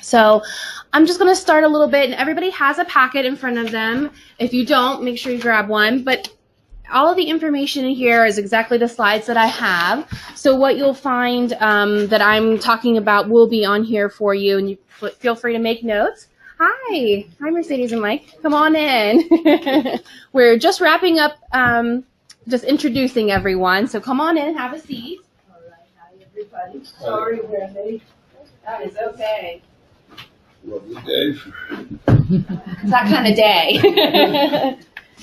So I'm just going to start a little bit, and everybody has a packet in front of them. If you don't, make sure you grab one. But all of the information in here is exactly the slides that I have. So what you'll find that I'm talking about will be on here for you, and you feel free to make notes. Hi, Mercedes and Mike. Come on in. We're just wrapping up, just introducing everyone. So come on in, have a seat. All right, hi everybody. Sorry we're late. That is okay. Lovely day. It's that kind of day.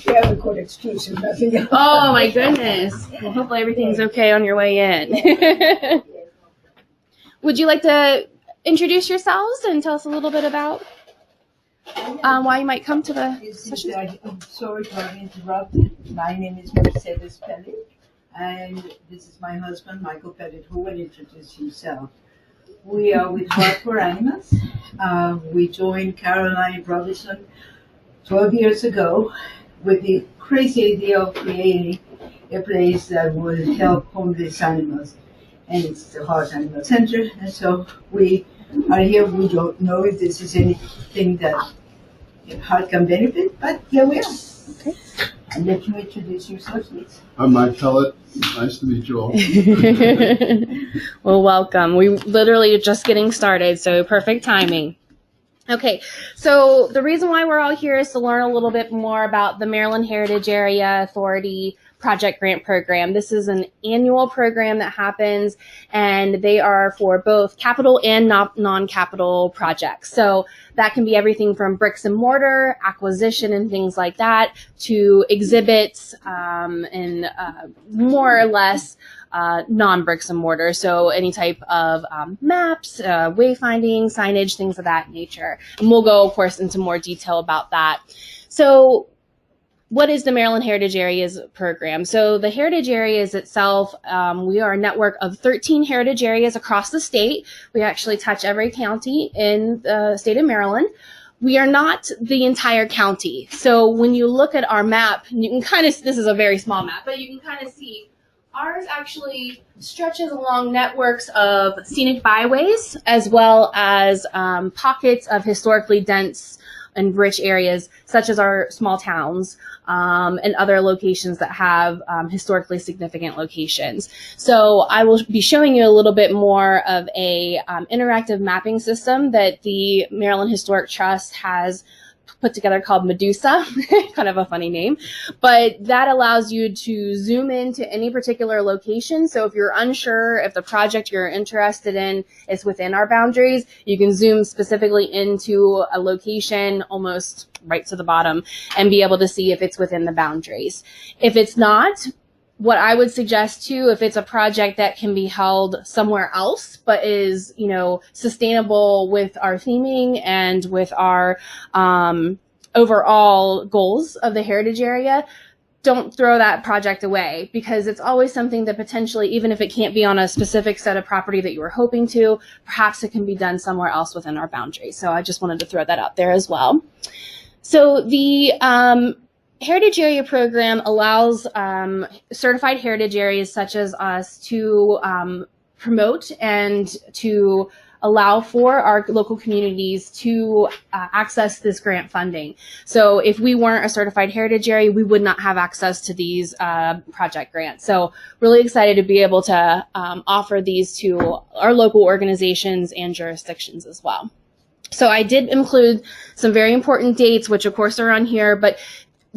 We have a good excuse and nothing else. Oh my goodness. Well, hopefully everything's okay on your way in. Would you like to introduce yourselves and tell us a little bit about why you might come to the session? I'm sorry to have interrupted. My name is Mercedes Pellet, and this is my husband, Michael Pellet, who will introduce himself. We are with Heart for Animals. We joined Caroline Robinson 12 years ago with the crazy idea of creating a place that would help homeless animals. And it's the Heart Animal Center. And so we are here. We don't know if this is anything that Heart can benefit, but here we are. Okay. And let you introduce yourself, please. I'm Mike Pellet. Nice to meet you all. Well, welcome. We literally are just getting started, so perfect timing. Okay, so the reason why we're all here is to learn a little bit more about the Maryland Heritage Area Authority Project Grant Program. This is an annual program that happens, and they are for both capital and non-capital projects. So that can be everything from bricks and mortar, acquisition and things like that, to exhibits and more or less non-bricks and mortar, so any type of maps, wayfinding, signage, things of that nature. And we'll go, of course, into more detail about that. So what is the Maryland Heritage Areas program? So the Heritage Areas itself, we are a network of 13 heritage areas across the state. We actually touch every county in the state of Maryland. We are not the entire county. So when you look at our map, you can kind of, this is a very small map, but you can kind of see ours actually stretches along networks of scenic byways as well as pockets of historically dense and rich areas, such as our small towns and other locations that have historically significant locations. So I will be showing you a little bit more of a interactive mapping system that the Maryland Historic Trust has put together called Medusa, kind of a funny name, but that allows you to zoom into any particular location. So if you're unsure if the project you're interested in is within our boundaries, you can zoom specifically into a location almost right to the bottom and be able to see if it's within the boundaries. If it's not, what I would suggest too, if it's a project that can be held somewhere else, but is, you know, sustainable with our theming and with our overall goals of the heritage area, don't throw that project away, because it's always something that potentially, even if it can't be on a specific set of property that you were hoping to, perhaps it can be done somewhere else within our boundaries. So I just wanted to throw that out there as well. So the Heritage Area Program allows certified heritage areas such as us to promote and to allow for our local communities to access this grant funding. So if we weren't a certified heritage area, we would not have access to these project grants. So really excited to be able to offer these to our local organizations and jurisdictions as well. So I did include some very important dates, which of course are on here, but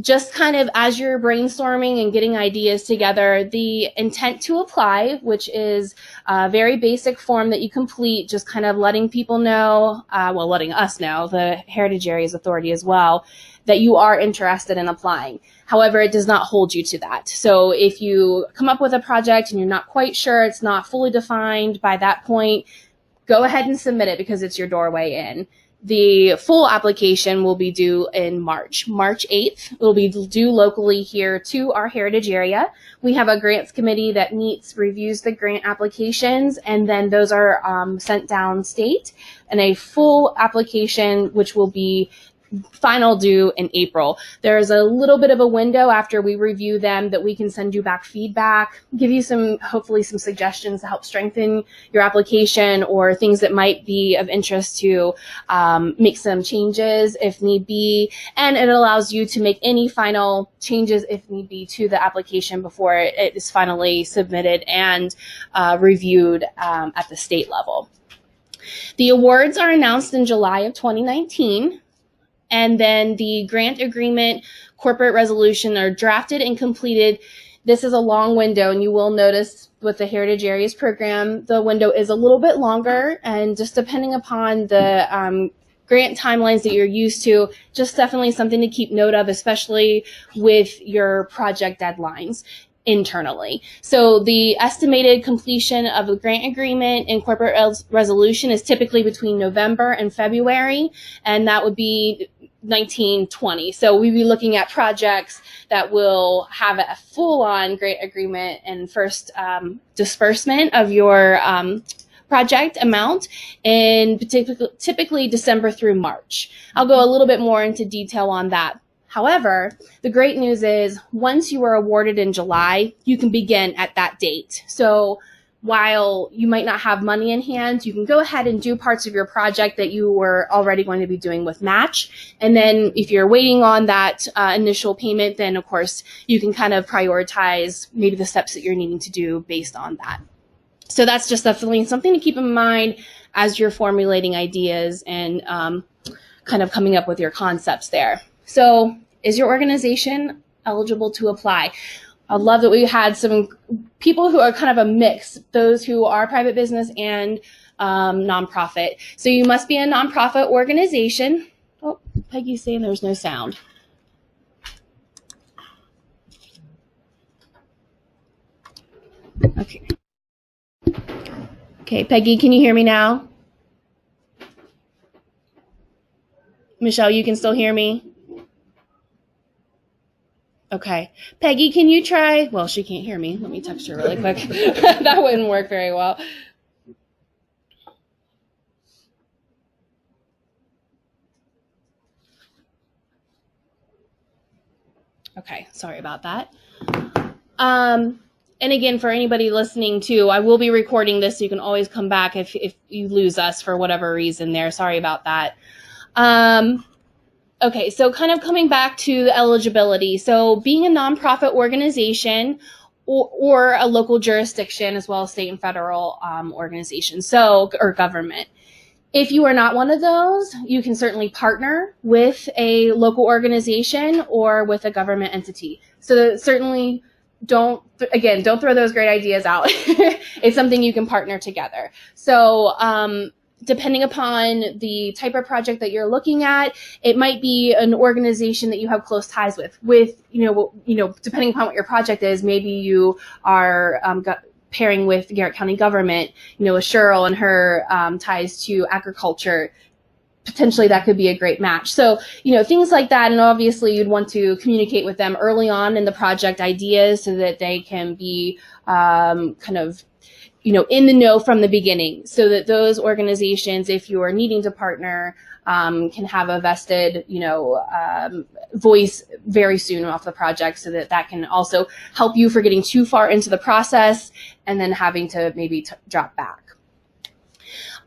just kind of as you're brainstorming and getting ideas together, the intent to apply, which is a very basic form that you complete, just kind of letting people know, well, letting us know, the Heritage Areas Authority as well, that you are interested in applying. However, it does not hold you to that. So if you come up with a project and you're not quite sure, it's not fully defined by that point, go ahead and submit it because it's your doorway in. The full application will be due in March 8th. It will be due locally here to our heritage area. We have a grants committee that meets, reviews the grant applications, and then those are sent downstate. And a full application, which will be final due in April. There's a little bit of a window after we review them that we can send you back feedback, give you hopefully some suggestions to help strengthen your application or things that might be of interest to make some changes if need be. And it allows you to make any final changes if need be to the application before it is finally submitted and reviewed at the state level. The awards are announced in July of 2019. And then the grant agreement, corporate resolution are drafted and completed. This is a long window, and you will notice with the Heritage Areas program, the window is a little bit longer, and just depending upon the grant timelines that you're used to, just definitely something to keep note of, especially with your project deadlines internally. So the estimated completion of the grant agreement and corporate resolution is typically between November and February, and that would be 1920. So we'd be looking at projects that will have a full-on grant agreement and first disbursement of your project amount in typically December through March. I'll go a little bit more into detail on that. However, the great news is once you are awarded in July, you can begin at that date. So while you might not have money in hand, you can go ahead and do parts of your project that you were already going to be doing with match. And then if you're waiting on that initial payment, then of course you can kind of prioritize maybe the steps that you're needing to do based on that. So that's just definitely something to keep in mind as you're formulating ideas and kind of coming up with your concepts there. So is your organization eligible to apply? I love that we had some people who are kind of a mix, those who are private business and nonprofit. So you must be a nonprofit organization. Oh, Peggy's saying there's no sound. Okay. Okay, Peggy, can you hear me now? Michelle, you can still hear me? Okay. Peggy, can you try? Well, she can't hear me. Let me text her really quick. That wouldn't work very well. Okay, sorry about that. And again, for anybody listening too, I will be recording this, so you can always come back if you lose us for whatever reason there. Sorry about that. Okay, so kind of coming back to the eligibility. So being a nonprofit organization or a local jurisdiction, as well as state and federal organizations, or government. If you are not one of those, you can certainly partner with a local organization or with a government entity. So certainly don't throw those great ideas out. It's something you can partner together. So depending upon the type of project that you're looking at, it might be an organization that you have close ties with, depending upon what your project is, maybe you are pairing with Garrett County government, with Cheryl and her ties to agriculture. Potentially that could be a great match. So, things like that. And obviously you'd want to communicate with them early on in the project ideas so that they can be in the know from the beginning, so that those organizations, if you are needing to partner, can have a vested, voice very soon off the project, so that can also help you for getting too far into the process and then having to maybe drop back.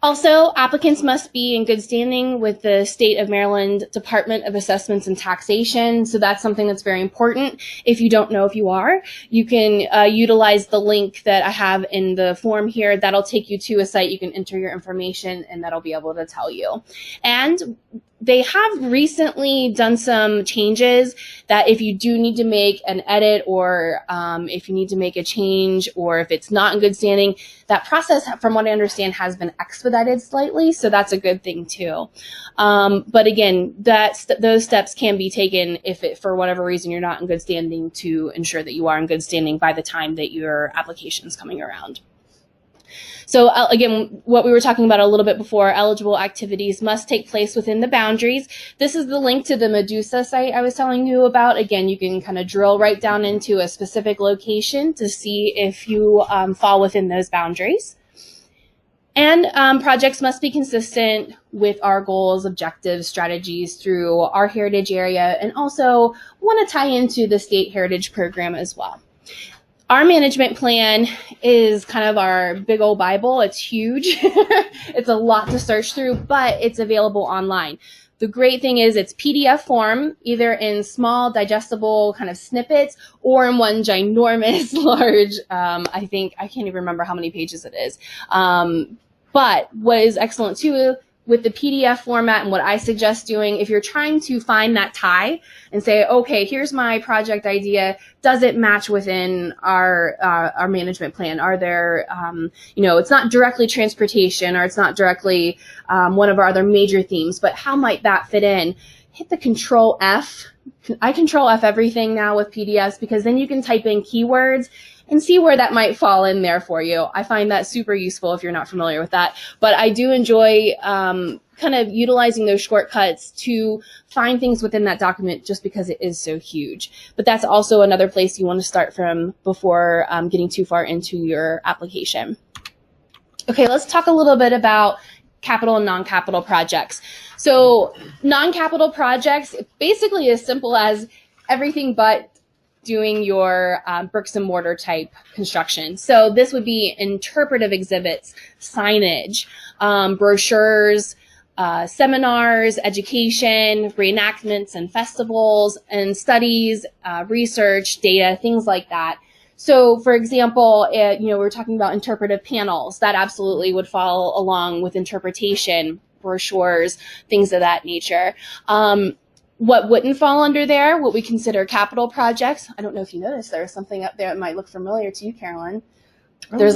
Also, applicants must be in good standing with the State of Maryland Department of Assessments and Taxation. So that's something that's very important. If you don't know if you are, you can utilize the link that I have in the form here. That'll take you to a site. You can enter your information and that'll be able to tell you. And they have recently done some changes that if you do need to make an edit or if you need to make a change or if it's not in good standing, that process, from what I understand, has been expedited slightly. So that's a good thing too. But again, those steps can be taken if for whatever reason you're not in good standing, to ensure that you are in good standing by the time that your application is coming around. So again, what we were talking about a little bit before, eligible activities must take place within the boundaries. This is the link to the Medusa site I was telling you about. Again, you can kind of drill right down into a specific location to see if you fall within those boundaries. And projects must be consistent with our goals, objectives, strategies through our heritage area, and also want to tie into the state heritage program as well. Our management plan is kind of our big old Bible. It's huge. It's a lot to search through, but it's available online. The great thing is it's PDF form, either in small, digestible kind of snippets or in one ginormous, large, I can't even remember how many pages it is. But what is excellent too, with the PDF format and what I suggest doing, if you're trying to find that tie and say, okay, here's my project idea, does it match within our management plan? Are there, it's not directly transportation or it's not directly one of our other major themes, but how might that fit in? Hit the Control F. I Control F everything now with PDFs because then you can type in keywords and see where that might fall in there for you. I find that super useful if you're not familiar with that. But I do enjoy kind of utilizing those shortcuts to find things within that document just because it is so huge. But that's also another place you want to start from before getting too far into your application. Okay, let's talk a little bit about capital and non-capital projects. So non-capital projects, basically as simple as everything but doing your bricks and mortar type construction. So this would be interpretive exhibits, signage, brochures, seminars, education, reenactments and festivals and studies, research, data, things like that. So for example, we're talking about interpretive panels. That absolutely would fall along with interpretation, brochures, things of that nature. What wouldn't fall under there, what we consider capital projects. I don't know if you noticed, there's something up there that might look familiar to you, Carolyn. There's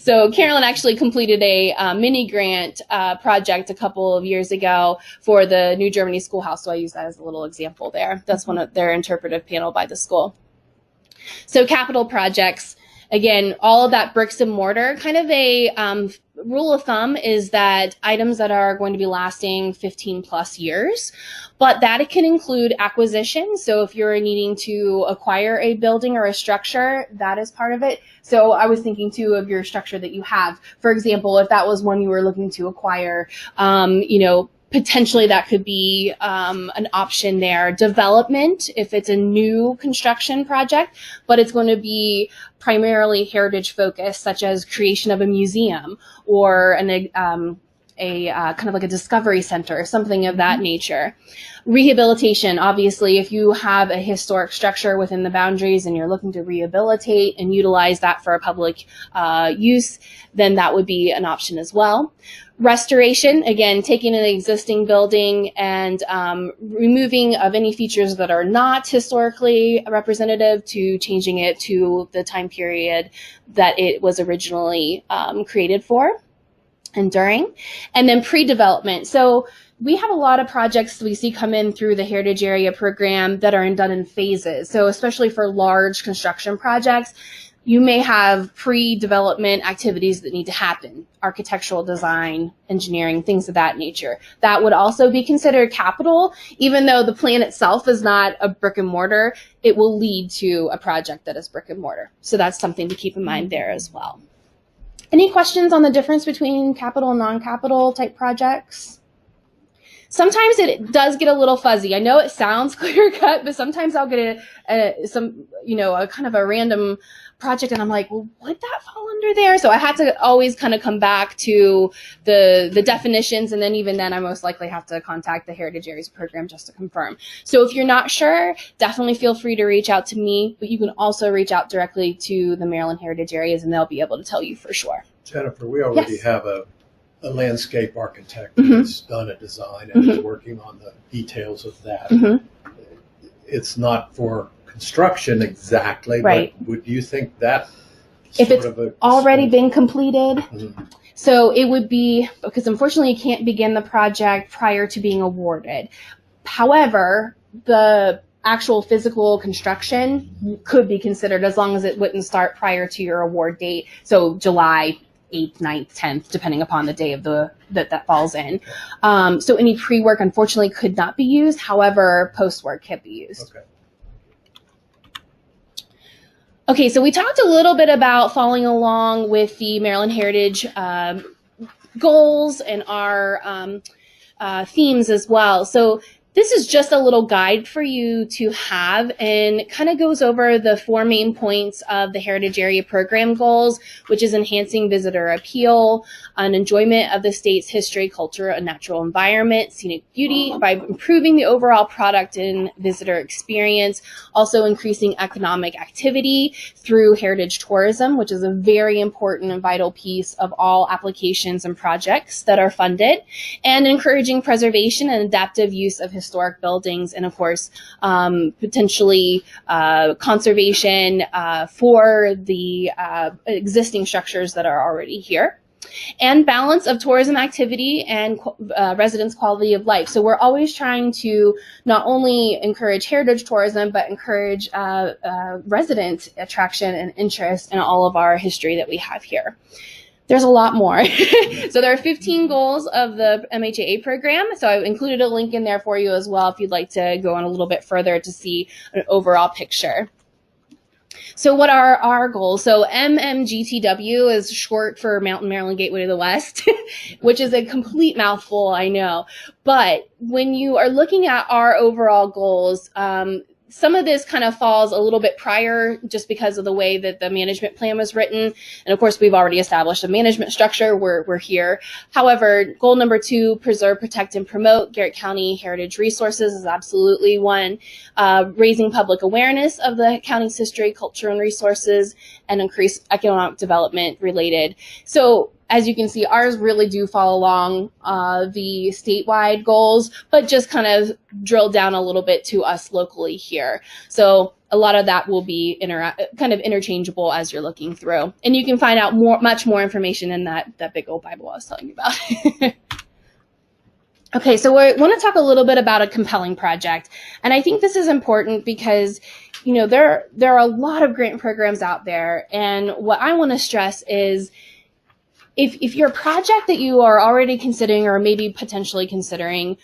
So Carolyn actually completed a mini grant project a couple of years ago for the New Germany Schoolhouse. So I use that as a little example there. That's one of their interpretive panel by the school. So capital projects, again, all of that bricks and mortar, kind of a rule of thumb is that items that are going to be lasting 15 plus years, but that it can include acquisition. So if you're needing to acquire a building or a structure, that is part of it. So I was thinking too of your structure that you have. For example, if that was one you were looking to acquire, potentially that could be an option there. Development, if it's a new construction project, but it's going to be primarily heritage focused, such as creation of a museum or a kind of like a discovery center, something of that nature. Rehabilitation, obviously, if you have a historic structure within the boundaries and you're looking to rehabilitate and utilize that for a public use, then that would be an option as well. Restoration, again, taking an existing building and removing of any features that are not historically representative to changing it to the time period that it was originally created for and during. And then pre-development. So we have a lot of projects we see come in through the Heritage Area Program that are done in phases. So especially for large construction projects, you may have pre-development activities that need to happen, architectural design, engineering, things of that nature. That would also be considered capital, even though the plan itself is not a brick and mortar, it will lead to a project that is brick and mortar. So that's something to keep in mind there as well. Any questions on the difference between capital and non-capital type projects? Sometimes it does get a little fuzzy. I know it sounds clear cut, but sometimes I'll get a kind of a random project and I'm like, well, would that fall under there? So I had to always kind of come back to the definitions, and then even then I most likely have to contact the Heritage Areas Program just to confirm. So if you're not sure, definitely feel free to reach out to me, but you can also reach out directly to the Maryland Heritage Areas and they'll be able to tell you for sure. Jennifer, we already have a landscape architect Mm-hmm. who's done a design and is working on the details of that. Mm-hmm. It's not for construction exactly, Right. but would you think that If it's already been completed, Mhm. so it would be, because unfortunately you can't begin the project prior to being awarded. However, the actual physical construction could be considered as long as it wouldn't start prior to your award date. So July 8th, 9th, 10th, depending upon the day of that falls in. So any pre-work unfortunately could not be used. However, post-work can be used. Okay. Okay, so we talked a little bit about following along with the Maryland Heritage goals and our themes as well. So this is just a little guide for you to have, and kind of goes over the 4 main points of the Heritage Area Program goals, which is enhancing visitor appeal, an enjoyment of the state's history, culture, and natural environment, scenic beauty, by improving the overall product and visitor experience, also increasing economic activity through heritage tourism, which is a very important and vital piece of all applications and projects that are funded, and encouraging preservation and adaptive use of historic buildings, and of course, potentially conservation for the existing structures that are already here. And balance of tourism activity and residents' quality of life. So we're always trying to not only encourage heritage tourism, but encourage resident attraction and interest in all of our history that we have here. There's a lot more. So there are 15 goals of the MHAA program. So I've included a link in there for you as well if you'd like to go on a little bit further to see an overall picture. So what are our goals? So MMGTW is short for Mountain Maryland Gateway to the West, which is a complete mouthful, I know. But when you are looking at our overall goals, some of this kind of falls a little bit prior just because of the way that the management plan was written. And of course, we've already established a management structure. We're here. However, goal number 2, preserve, protect, and promote Garrett County heritage resources is absolutely one. Raising public awareness of the county's history, culture, and resources, and increase economic development related. So as you can see, ours really do fall along the statewide goals, but just kind of drill down a little bit to us locally here. So a lot of that will be kind of interchangeable as you're looking through. And you can find out much more information in that big old Bible I was telling you about. Okay, so we want to talk a little bit about a compelling project. And I think this is important because, you know, there are a lot of grant programs out there. And what I want to stress is, if your project that you are already considering or maybe potentially considering,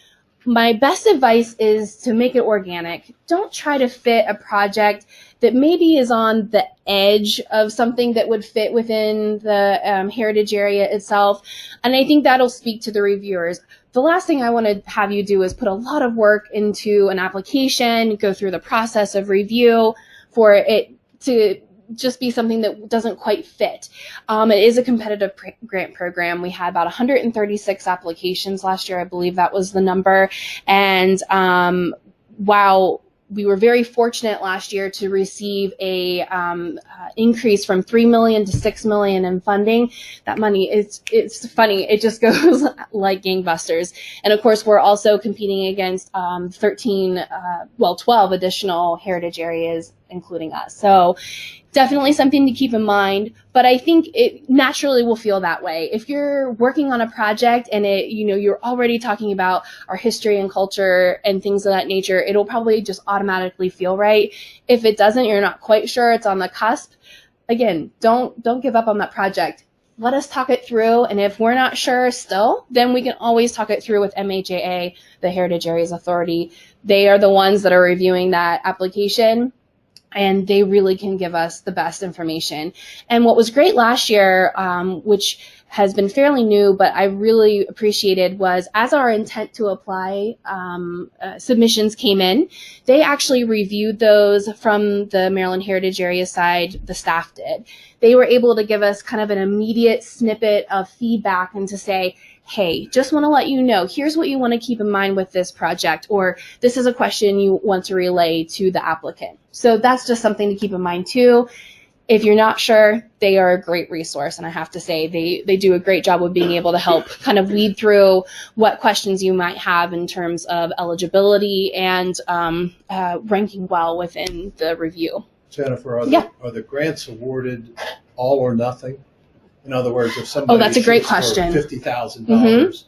my best advice is to make it organic. Don't try to fit a project that maybe is on the edge of something that would fit within the heritage area itself. And I think that'll speak to the reviewers. The last thing I want to have you do is put a lot of work into an application, go through the process of review for it to just be something that doesn't quite fit. It is a competitive grant program. We had about 136 applications last year. I believe that was the number. And while we were very fortunate last year to receive a increase from $3 million to $6 million in funding, that money, it's funny. It just goes like gangbusters. And of course, we're also competing against 12 additional heritage areas, including us. So definitely something to keep in mind, but I think it naturally will feel that way. If you're working on a project and you're already talking about our history and culture and things of that nature, it'll probably just automatically feel right. If it doesn't, you're not quite sure, it's on the cusp. Again, don't give up on that project. Let us talk it through, and if we're not sure still, then we can always talk it through with MHAA, the Heritage Areas Authority. They are the ones that are reviewing that application, and they really can give us the best information. And what was great last year, which has been fairly new, but I really appreciated, was as our intent to apply submissions came in, they actually reviewed those from the Maryland Heritage Area side, the staff did. They were able to give us kind of an immediate snippet of feedback and to say, hey, just want to let you know, here's what you want to keep in mind with this project, or this is a question you want to relay to the applicant. So that's just something to keep in mind too. If you're not sure, they are a great resource, and I have to say they do a great job of being able to help kind of weed through what questions you might have in terms of eligibility and ranking well within the review. Jennifer, are the grants awarded all or nothing? In other words, if somebody that's a great question. $50,000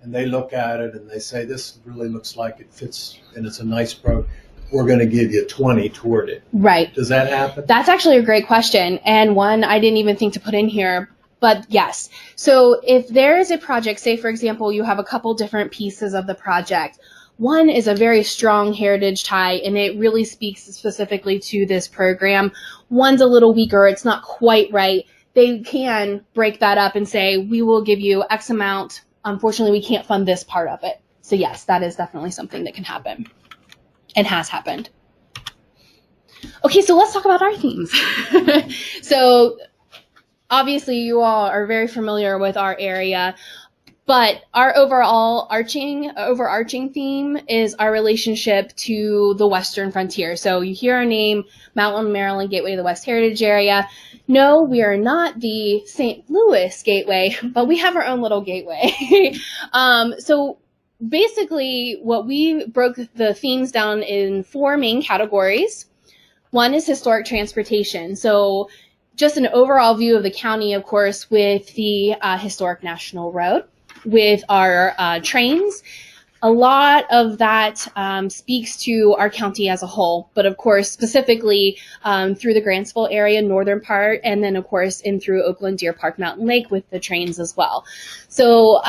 and they look at it and they say, this really looks like it fits and it's a nice program, we're going to give you 20 toward it. Right. Does that happen? That's actually a great question, and one I didn't even think to put in here, but yes. So if there is a project, say for example, you have a couple different pieces of the project, One is a very strong heritage tie, and it really speaks specifically to this program. One's a little weaker. It's not quite right. They can break that up and say, we will give you X amount. Unfortunately, we can't fund this part of it. So yes, that is definitely something that can happen and has happened. Okay, so let's talk about our themes. So obviously you all are very familiar with our area, but our overarching theme is our relationship to the Western frontier. So you hear our name, Mountain Maryland Gateway to the West Heritage Area. No, we are not the St. Louis Gateway, but we have our own little gateway. So basically what we broke the themes down in 4 main categories. One is historic transportation. So just an overall view of the county, of course, with the historic National Road, with our trains. A lot of that speaks to our county as a whole, but of course, specifically through the Grantsville area, northern part, and then of course in through Oakland, Deer Park, Mountain Lake with the trains as well. So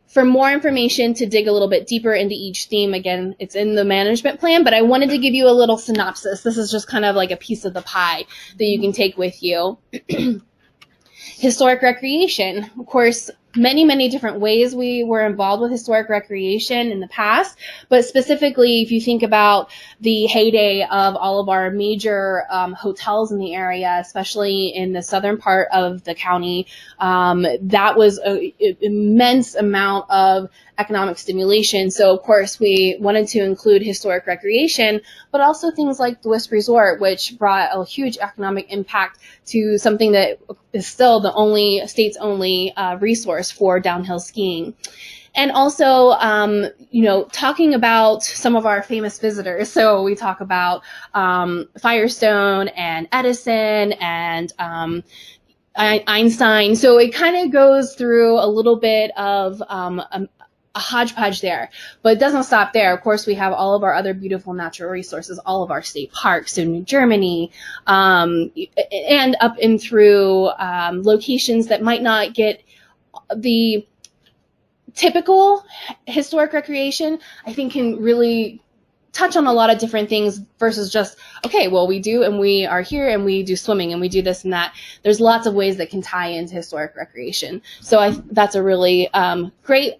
for more information to dig a little bit deeper into each theme, again, it's in the management plan, but I wanted to give you a little synopsis. This is just kind of like a piece of the pie that you can take with you. Historic recreation, of course, many different ways we were involved with historic recreation in the past, but specifically if you think about the heyday of all of our major hotels in the area, especially in the southern part of the county, that was an immense amount of economic stimulation. So of course we wanted to include historic recreation, but also things like the Wisp Resort, which brought a huge economic impact to something that is still the state's only resource for downhill skiing. And also, talking about some of our famous visitors. So we talk about Firestone and Edison and Einstein. So it kind of goes through a little bit of a hodgepodge there, but it doesn't stop there. Of course, we have all of our other beautiful natural resources, all of our state parks, so New Germany, and up and through locations that might not get the typical historic recreation, I think can really touch on a lot of different things versus just, okay, well, we are here and we do swimming and we do this and that. There's lots of ways that can tie into historic recreation. So that's a really great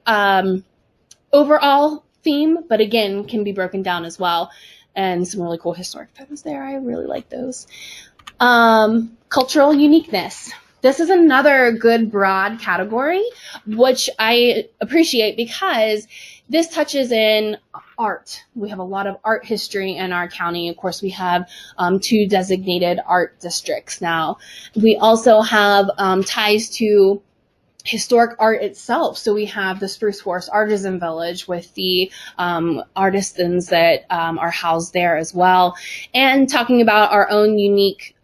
overall theme, but again, can be broken down as well. And some really cool historic photos there. I really like those. Cultural uniqueness. This is another good broad category, which I appreciate because this touches in art. We have a lot of art history in our county. Of course, we have 2 designated art districts now. We also have ties to historic art itself. So we have the Spruce Forest Artisan Village with the artisans that are housed there as well. And talking about our own unique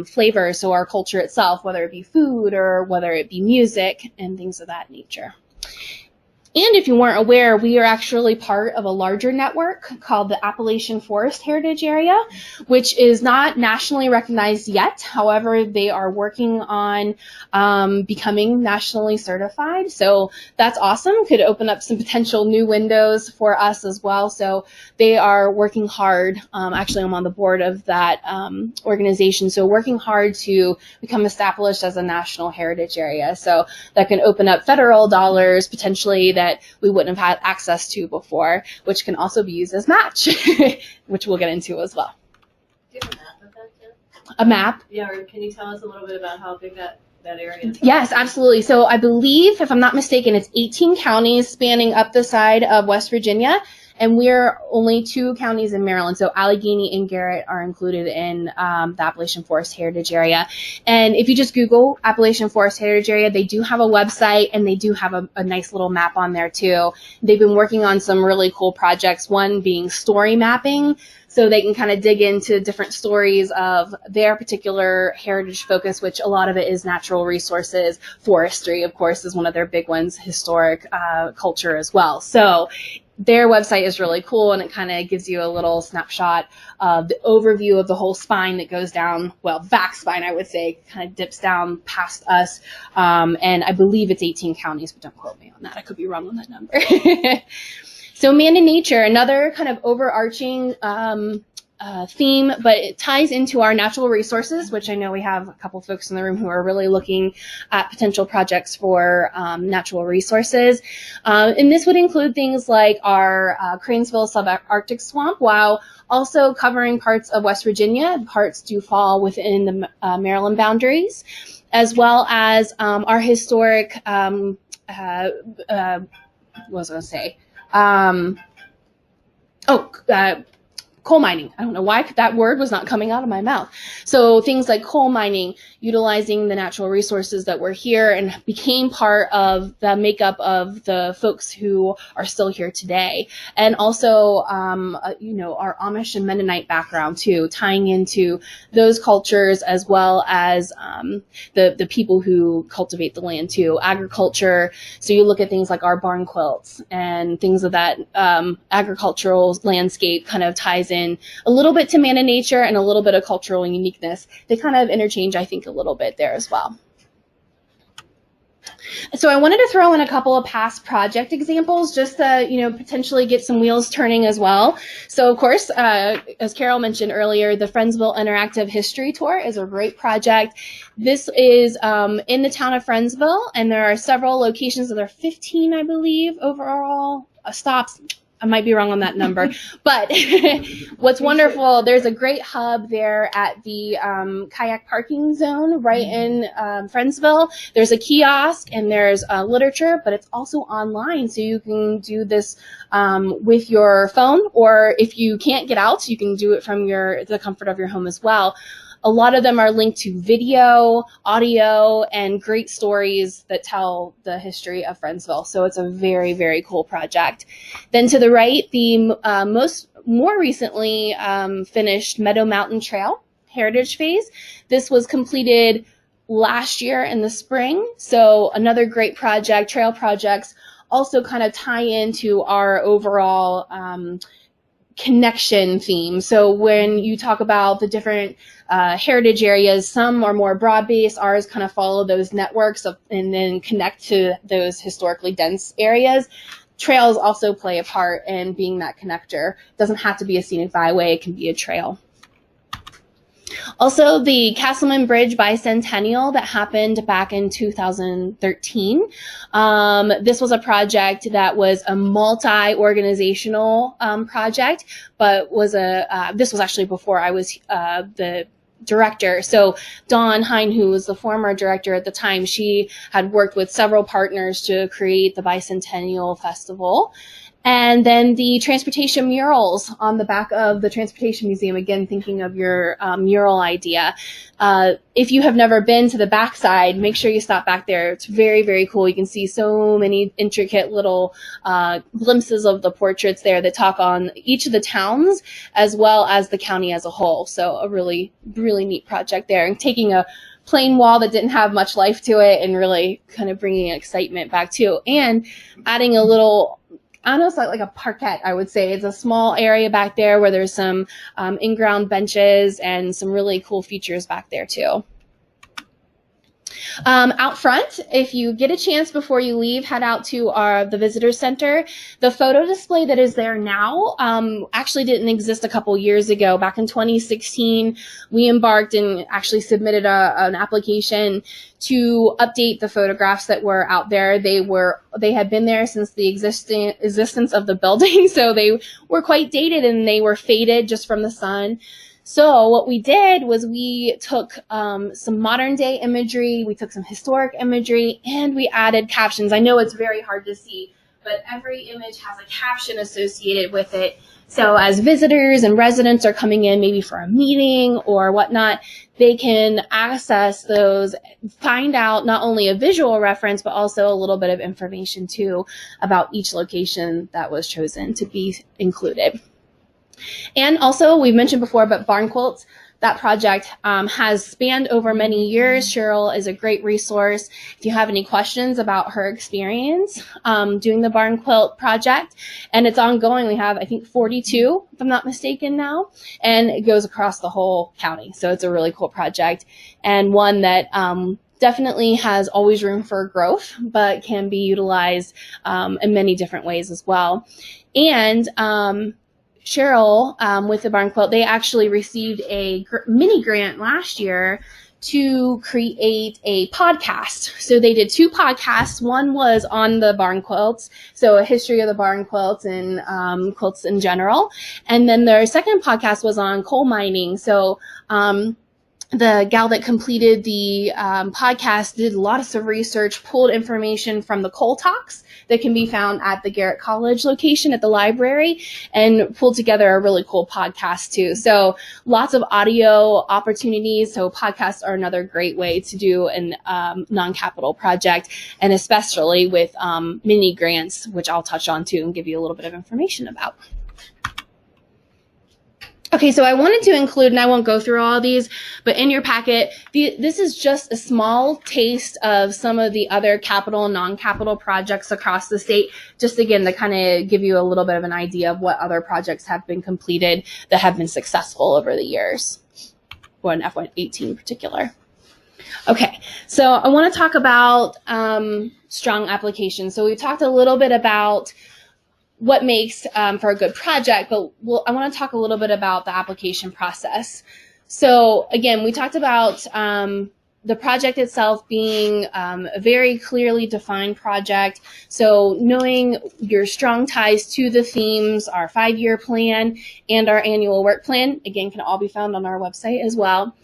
flavors, so our culture itself, whether it be food or whether it be music and things of that nature. And if you weren't aware, we are actually part of a larger network called the Appalachian Forest Heritage Area, which is not nationally recognized yet. However, they are working on becoming nationally certified. So that's awesome. Could open up some potential new windows for us as well. So they are working hard. Actually, I'm on the board of that organization. So working hard to become established as a national heritage area. So that can open up federal dollars potentially that we wouldn't have had access to before, which can also be used as match, which we'll get into as well. Do you have a map of that too? A map? Yeah, or can you tell us a little bit about how big that area is? Yes, absolutely. So I believe, if I'm not mistaken, it's 18 counties spanning up the side of West Virginia. And we're only 2 counties in Maryland. So Allegheny and Garrett are included in the Appalachian Forest Heritage Area. And if you just Google Appalachian Forest Heritage Area, they do have a website and they do have a nice little map on there too. They've been working on some really cool projects, one being story mapping. So they can kind of dig into different stories of their particular heritage focus, which a lot of it is natural resources. Forestry, of course, is one of their big ones, historic culture as well. So their website is really cool, and it kind of gives you a little snapshot of the overview of the whole spine that goes down, well, back spine, I would say, kind of dips down past us. And I believe it's 18 counties, but don't quote me on that. I could be wrong on that number. So man and nature, another kind of overarching theme, but it ties into our natural resources, which I know we have a couple folks in the room who are really looking at potential projects for natural resources. And this would include things like our Friendsville subarctic swamp, while also covering parts of West Virginia. Parts do fall within the Maryland boundaries, as well as our historic, what was I going to say? Coal mining. I don't know why that word was not coming out of my mouth. So things like coal mining, utilizing the natural resources that were here and became part of the makeup of the folks who are still here today. And also, our Amish and Mennonite background too, tying into those cultures as well as the people who cultivate the land too. Agriculture. So you look at things like our barn quilts and things of that agricultural landscape kind of ties in a little bit to man and nature and a little bit of cultural uniqueness. They kind of interchange, I think, a little bit there as well. So I wanted to throw in a couple of past project examples just to, potentially get some wheels turning as well. So of course, as Carol mentioned earlier, the Friendsville Interactive History Tour is a great project. This is in the town of Friendsville, and there are several locations. There are 15, I believe, overall stops. I might be wrong on that number, but what's wonderful, there's a great hub there at the kayak parking zone right in Friendsville. There's a kiosk and there's literature, but it's also online, so you can do this with your phone, or if you can't get out, you can do it from the comfort of your home as well. A lot of them are linked to video, audio, and great stories that tell the history of Friendsville. So it's a very, very cool project. Then to the right, the more recently finished Meadow Mountain Trail Heritage Phase. This was completed last year in the spring. So another great project. Trail projects also kind of tie into our overall connection theme. So when you talk about the different heritage areas, some are more broad-based. Ours kind of follow those networks and then connect to those historically dense areas. Trails also play a part in being that connector. It doesn't have to be a scenic byway. It can be a trail. Also, the Castleman Bridge Bicentennial that happened back in 2013. This was a project that was a multi-organizational project, but this was actually before I was the director. So Dawn Hine, who was the former director at the time, she had worked with several partners to create the Bicentennial Festival. And then the transportation murals on the back of the Transportation Museum, again, thinking of your mural idea. If you have never been to the backside, make sure you stop back there. It's very, very cool. You can see so many intricate little glimpses of the portraits there that talk on each of the towns as well as the county as a whole. So a really, really neat project there. And taking a plain wall that didn't have much life to it and really kind of bringing excitement back too. And adding a little, almost like a parquet, I would say. It's a small area back there where there's some in-ground benches and some really cool features back there too. Out front, if you get a chance before you leave, head out to the visitor center. The photo display that is there now actually didn't exist a couple years ago. Back in 2016, we embarked and actually submitted an application to update the photographs that were out there. They had been there since the existence of the building, so they were quite dated and they were faded just from the sun. So what we did was we took some modern day imagery, we took some historic imagery, and we added captions. I know it's very hard to see, but every image has a caption associated with it. So as visitors and residents are coming in, maybe for a meeting or whatnot, they can access those, find out not only a visual reference, but also a little bit of information too about each location that was chosen to be included. And also, we've mentioned before, but barn quilts, that project has spanned over many years. Cheryl is a great resource. If you have any questions about her experience doing the barn quilt project, and it's ongoing. We have, I think, 42, if I'm not mistaken now, and it goes across the whole county. So it's a really cool project and one that definitely has always room for growth, but can be utilized in many different ways as well. And Cheryl with the Barn Quilt, they actually received a mini grant last year to create a podcast. So they did 2 podcasts. One was on the barn quilts, so a history of the barn quilts and quilts in general. And then their second podcast was on coal mining. So the gal that completed the podcast did lots of research, pulled information from the coal talks that can be found at the Garrett College location at the library, and pulled together a really cool podcast too. So lots of audio opportunities. So podcasts are another great way to do an non-capital project, and especially with mini grants, which I'll touch on too and give you a little bit of information about. Okay, so I wanted to include, and I won't go through all of these, but in your packet, this is just a small taste of some of the other capital and non-capital projects across the state, just again to kind of give you a little bit of an idea of what other projects have been completed that have been successful over the years, or in FY18 in particular. Okay, so I want to talk about strong applications. So we talked a little bit about what makes for a good project, but I want to talk a little bit about the application process. So again, we talked about the project itself being a very clearly defined project. So knowing your strong ties to the themes, our 5-year plan, and our annual work plan, again, can all be found on our website as well.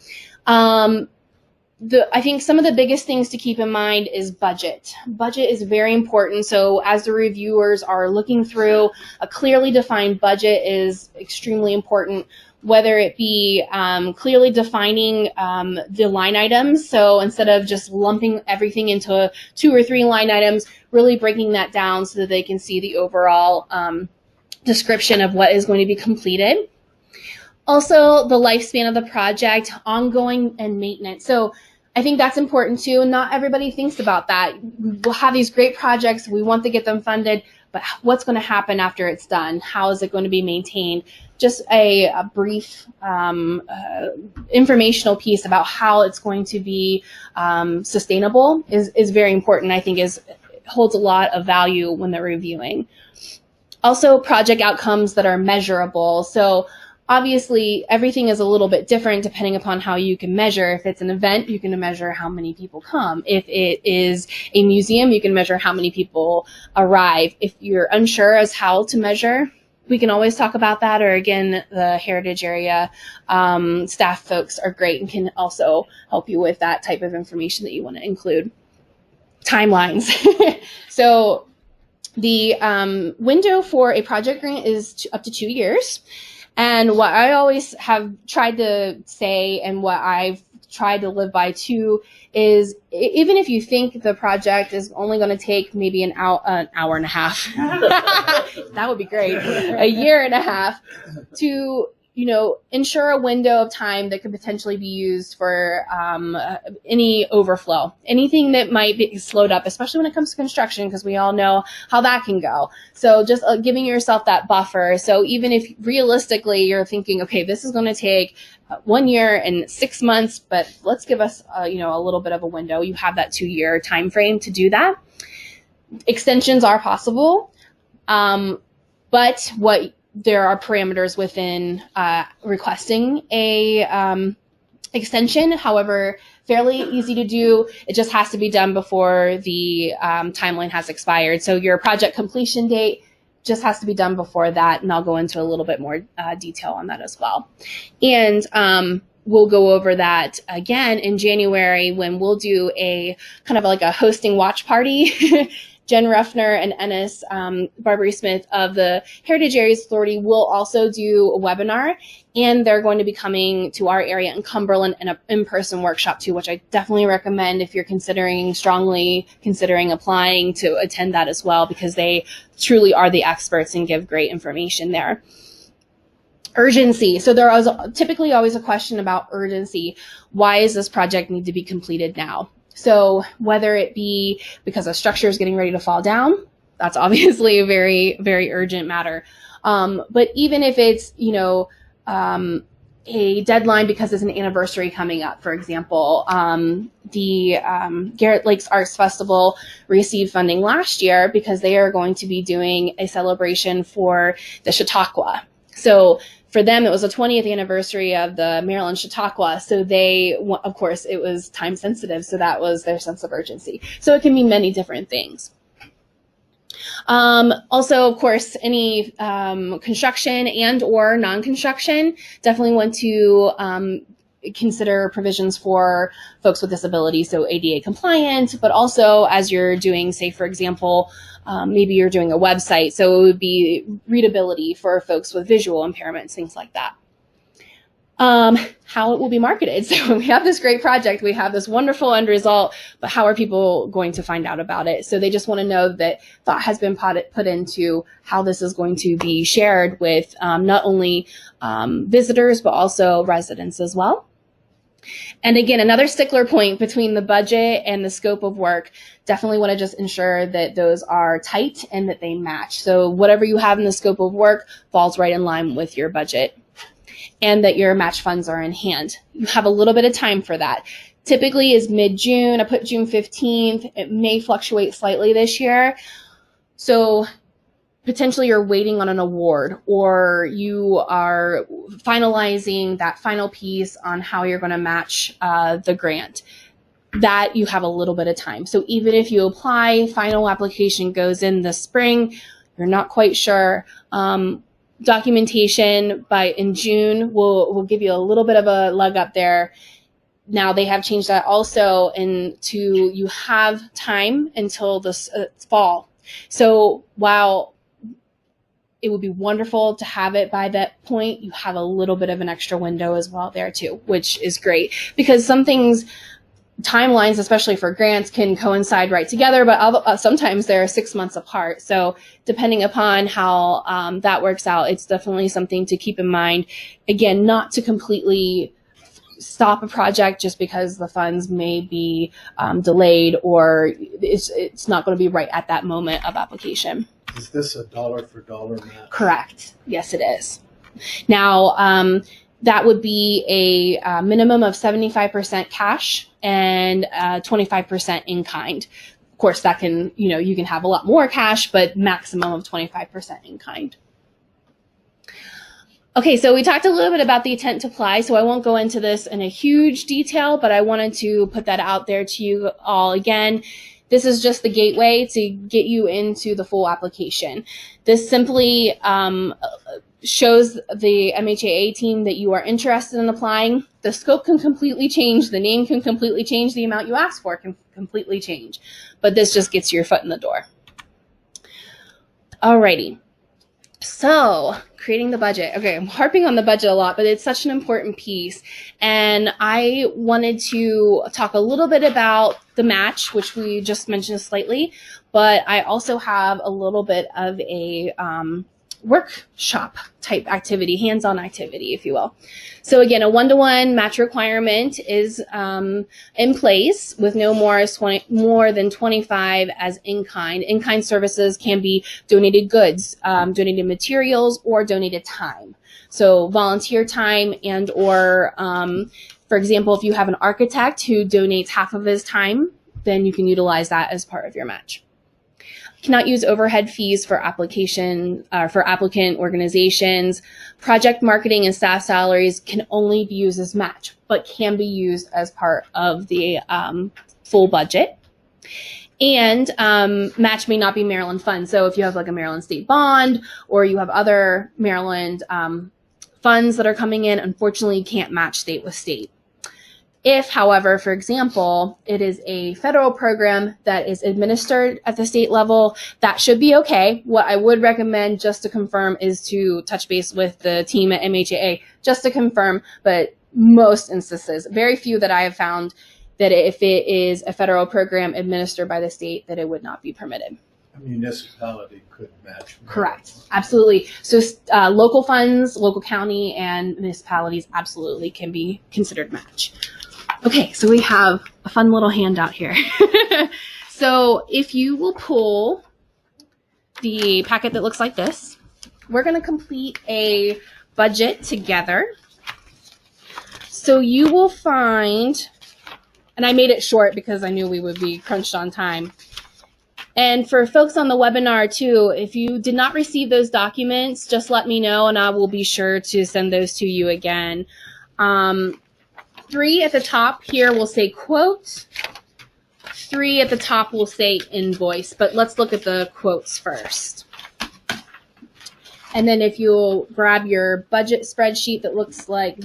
I think some of the biggest things to keep in mind is budget. Budget is very important. So as the reviewers are looking through, a clearly defined budget is extremely important, whether it be clearly defining the line items. So instead of just lumping everything into 2 or 3 line items, really breaking that down so that they can see the overall description of what is going to be completed. Also, the lifespan of the project, ongoing and maintenance. So I think that's important too. Not everybody thinks about that. We'll have these great projects. We want to get them funded, but what's going to happen after it's done? How is it going to be maintained? Just a brief informational piece about how it's going to be sustainable is very important. I think holds a lot of value when they're reviewing. Also, project outcomes that are measurable. So obviously, everything is a little bit different depending upon how you can measure. If it's an event, you can measure how many people come. If it is a museum, you can measure how many people arrive. If you're unsure as how to measure, we can always talk about that. Or again, the heritage area staff folks are great and can also help you with that type of information that you want to include. Timelines. So the window for a project grant is up to 2 years. And what I always have tried to say, and what I've tried to live by too, is even if you think the project is only going to take maybe an hour and a half, that would be great, a year and a half, to ensure a window of time that could potentially be used for any overflow, anything that might be slowed up, especially when it comes to construction, because we all know how that can go. So just giving yourself that buffer. So even if realistically you're thinking, okay, this is going to take 1 year and 6 months, but let's give us a little bit of a window. You have that 2-year time frame to do that. Extensions are possible, but there are parameters within requesting a extension. However, fairly easy to do. It just has to be done before the timeline has expired. So your project completion date just has to be done before that, and I'll go into a little bit more detail on that as well. And we'll go over that again in January when we'll do a kind of like a hosting watch party. Jen Ruffner and Ennis Barbary Smith of the Heritage Areas Authority will also do a webinar, and they're going to be coming to our area in Cumberland in an in-person workshop too, which I definitely recommend if you're strongly considering applying to attend that as well, because they truly are the experts and give great information there. Urgency. So there is typically always a question about urgency. Why does this project need to be completed now? So whether it be because a structure is getting ready to fall down, that's obviously a very, very urgent matter. But even if it's, a deadline because it's an anniversary coming up. For example, the Garrett Lakes Arts Festival received funding last year because they are going to be doing a celebration for the Chautauqua. So for them, it was the 20th anniversary of the Maryland Chautauqua. So they, of course, it was time sensitive. So that was their sense of urgency. So it can mean many different things. Also, of course, any construction and or non-construction, definitely want to consider provisions for folks with disabilities, so ADA compliant, but also as you're doing, say, for example, maybe you're doing a website, so it would be readability for folks with visual impairments, things like that. How it will be marketed. So we have this great project, we have this wonderful end result, but how are people going to find out about it? So they just want to know that thought has been put into how this is going to be shared with not only visitors, but also residents as well. And again, another stickler point between the budget and the scope of work, definitely want to just ensure that those are tight and that they match. So whatever you have in the scope of work falls right in line with your budget, and that your match funds are in hand. You have a little bit of time for that. Typically is mid-June. I put June 15th. It may fluctuate slightly this year. So potentially you're waiting on an award, or you are finalizing that final piece on how you're going to match the grant. That you have a little bit of time. So even if you apply, final application goes in this spring, you're not quite sure, documentation in June will give you a little bit of a leg up there. Now they have changed that also into you have time until this fall. So while it would be wonderful to have it by that point, you have a little bit of an extra window as well there too, which is great, because some things, timelines, especially for grants, can coincide right together, but sometimes they're 6 months apart. So depending upon how that works out, it's definitely something to keep in mind. Again, not to completely stop a project just because the funds may be delayed, or it's not going to be right at that moment of application. Is this a dollar for dollar match? Correct. Yes, it is. Now, that would be a minimum of 75% cash and 25% in kind. Of course, that can, you can have a lot more cash, but maximum of 25% in kind. Okay, so we talked a little bit about the intent to apply, so I won't go into this in a huge detail, but I wanted to put that out there to you all again. This is just the gateway to get you into the full application. This simply shows the MHAA team that you are interested in applying. The scope can completely change, the name can completely change, the amount you ask for can completely change, but this just gets your foot in the door. Alrighty, so creating the budget. Okay, I'm harping on the budget a lot, but it's such an important piece, and I wanted to talk a little bit about the match, which we just mentioned slightly, but I also have a little bit of a workshop type activity, hands-on activity, if you will. So again, a 1-to-1 match requirement is in place with no more than 25 as in-kind. In-kind services can be donated goods, donated materials, or donated time. So volunteer time and or, for example, if you have an architect who donates half of his time, then you can utilize that as part of your match. Cannot use overhead fees for applicant organizations. Project marketing and staff salaries can only be used as match, but can be used as part of the full budget. And match may not be Maryland funds. So if you have like a Maryland state bond, or you have other Maryland funds that are coming in, unfortunately you can't match state with state. If, however, for example, it is a federal program that is administered at the state level, that should be okay. What I would recommend, just to confirm, is to touch base with the team at MHAA, just to confirm, but most instances, very few that I have found, that if it is a federal program administered by the state, that it would not be permitted. A municipality could match. Correct. Absolutely. So local funds, local county, and municipalities absolutely can be considered match. Okay, so we have a fun little handout here. So if you will pull the packet that looks like this, we're going to complete a budget together. So you will find, and I made it short because I knew we would be crunched on time. And for folks on the webinar too, if you did not receive those documents, just let me know and I will be sure to send those to you again. 3 at the top here will say quote. 3 at the top will say invoice, but let's look at the quotes first. And then if you'll grab your budget spreadsheet that looks like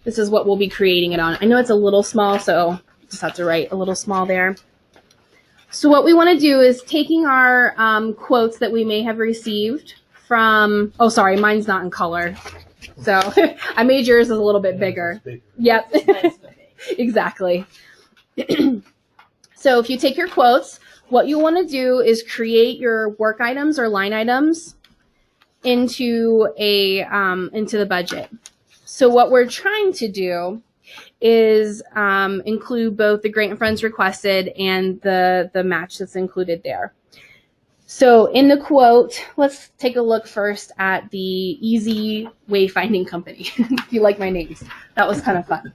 this is what we'll be creating it on. I know it's a little small, so just have to write a little small there. So what we want to do is taking our quotes that we may have received from, oh, sorry, mine's not in color. So I made yours a little bit bigger. Yep, exactly. So if you take your quotes, what you want to do is create your work items or line items into the budget. So what we're trying to do is include both the grant funds requested and the match that's included there. So in the quote, let's take a look first at the Easy Wayfinding Company. If you like my names, that was kind of fun.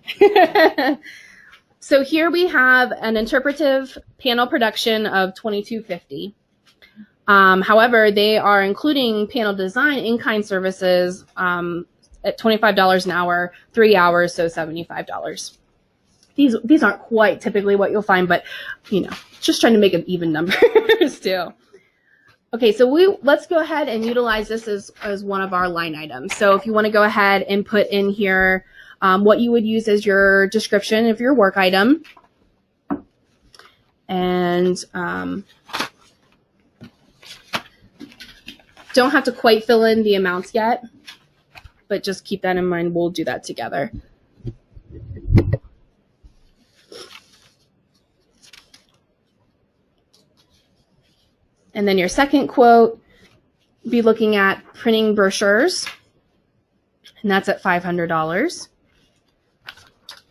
So here we have an interpretive panel production of $22.50. However, they are including panel design in-kind services at $25 an hour, 3 hours, so $75. These aren't quite typically what you'll find, but you know, just trying to make them even numbers too. Okay, so let's go ahead and utilize this as one of our line items. So if you want to go ahead and put in here what you would use as your description of your work item, and don't have to quite fill in the amounts yet, but just keep that in mind. We'll do that together. And then your second quote, be looking at printing brochures, and that's at $500.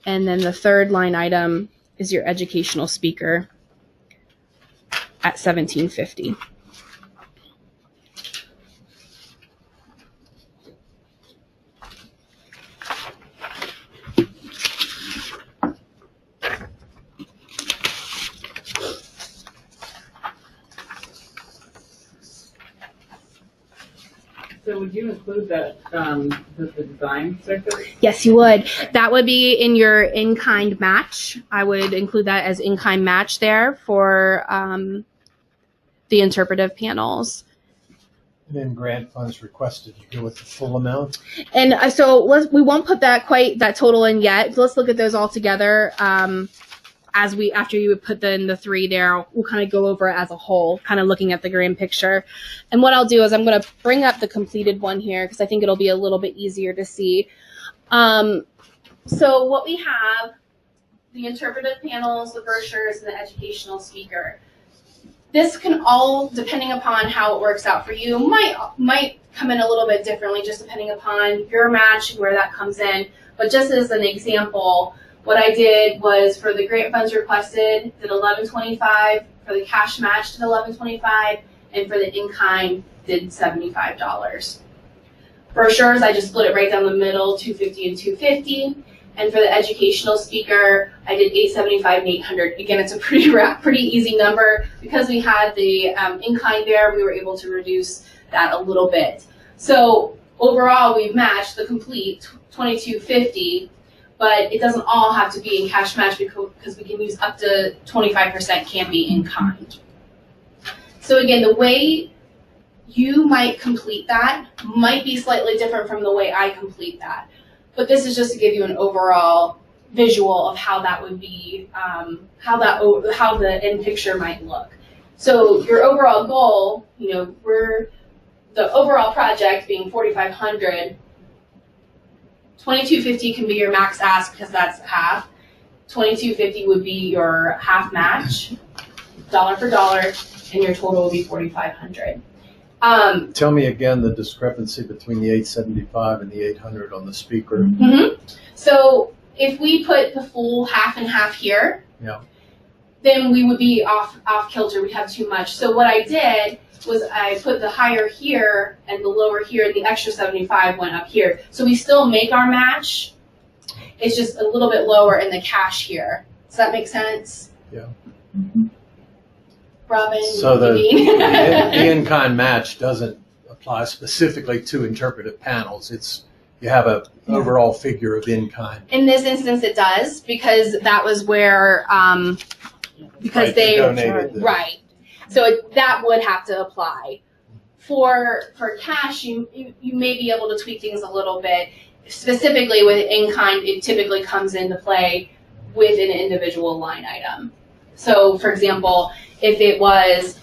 And then the third line item is your educational speaker at $17.50. So would you include that, the design service? Yes, you would. That would be in your in-kind match. I would include that as in-kind match there for the interpretive panels. And then grant funds requested, you go with the full amount? And so we won't put that total in yet. Let's look at those all together. After you would put in the 3 there, we'll kind of go over it as a whole, kind of looking at the grand picture. And what I'll do is I'm going to bring up the completed one here because I think it'll be a little bit easier to see. So what we have, the interpretive panels, the brochures, and the educational speaker. This can all, depending upon how it works out for you, might come in a little bit differently just depending upon your match, where that comes in. But just as an example, what I did was for the grant funds requested, did $11.25, for the cash match did $11.25, and for the in-kind did $75. Brochures, I just split it right down the middle, $250 and $250. And for the educational speaker, I did $875 and $800. Again, it's a pretty easy number. Because we had the in-kind there, we were able to reduce that a little bit. So overall, we've matched the complete $22.50. But it doesn't all have to be in cash match because we can use up to 25% can be in kind. So again, the way you might complete that might be slightly different from the way I complete that. But this is just to give you an overall visual of how that would be, how the end picture might look. So your overall goal, you know, the overall project being $4,500. $22.50 can be your max ask because that's half. $22.50 would be your half match, dollar for dollar, and your total will be $4,500. Tell me again the discrepancy between the $875 and the $800 on the speaker. Mm-hmm. So if we put the full half and half here, yeah, then we would be off kilter. We'd have too much. So what I did was I put the higher here and the lower here, and the extra 75 went up here. So we still make our match. It's just a little bit lower in the cash here. Does that make sense? Yeah. Robin, So what do you mean? the in-kind match doesn't apply specifically to interpretive panels. It's you have a overall figure of in-kind. In this instance, it does, because that was where, because Right, they, donated the- right. So that would have to apply. For cash, you may be able to tweak things a little bit. Specifically with in-kind, it typically comes into play with an individual line item. So, for example, if it was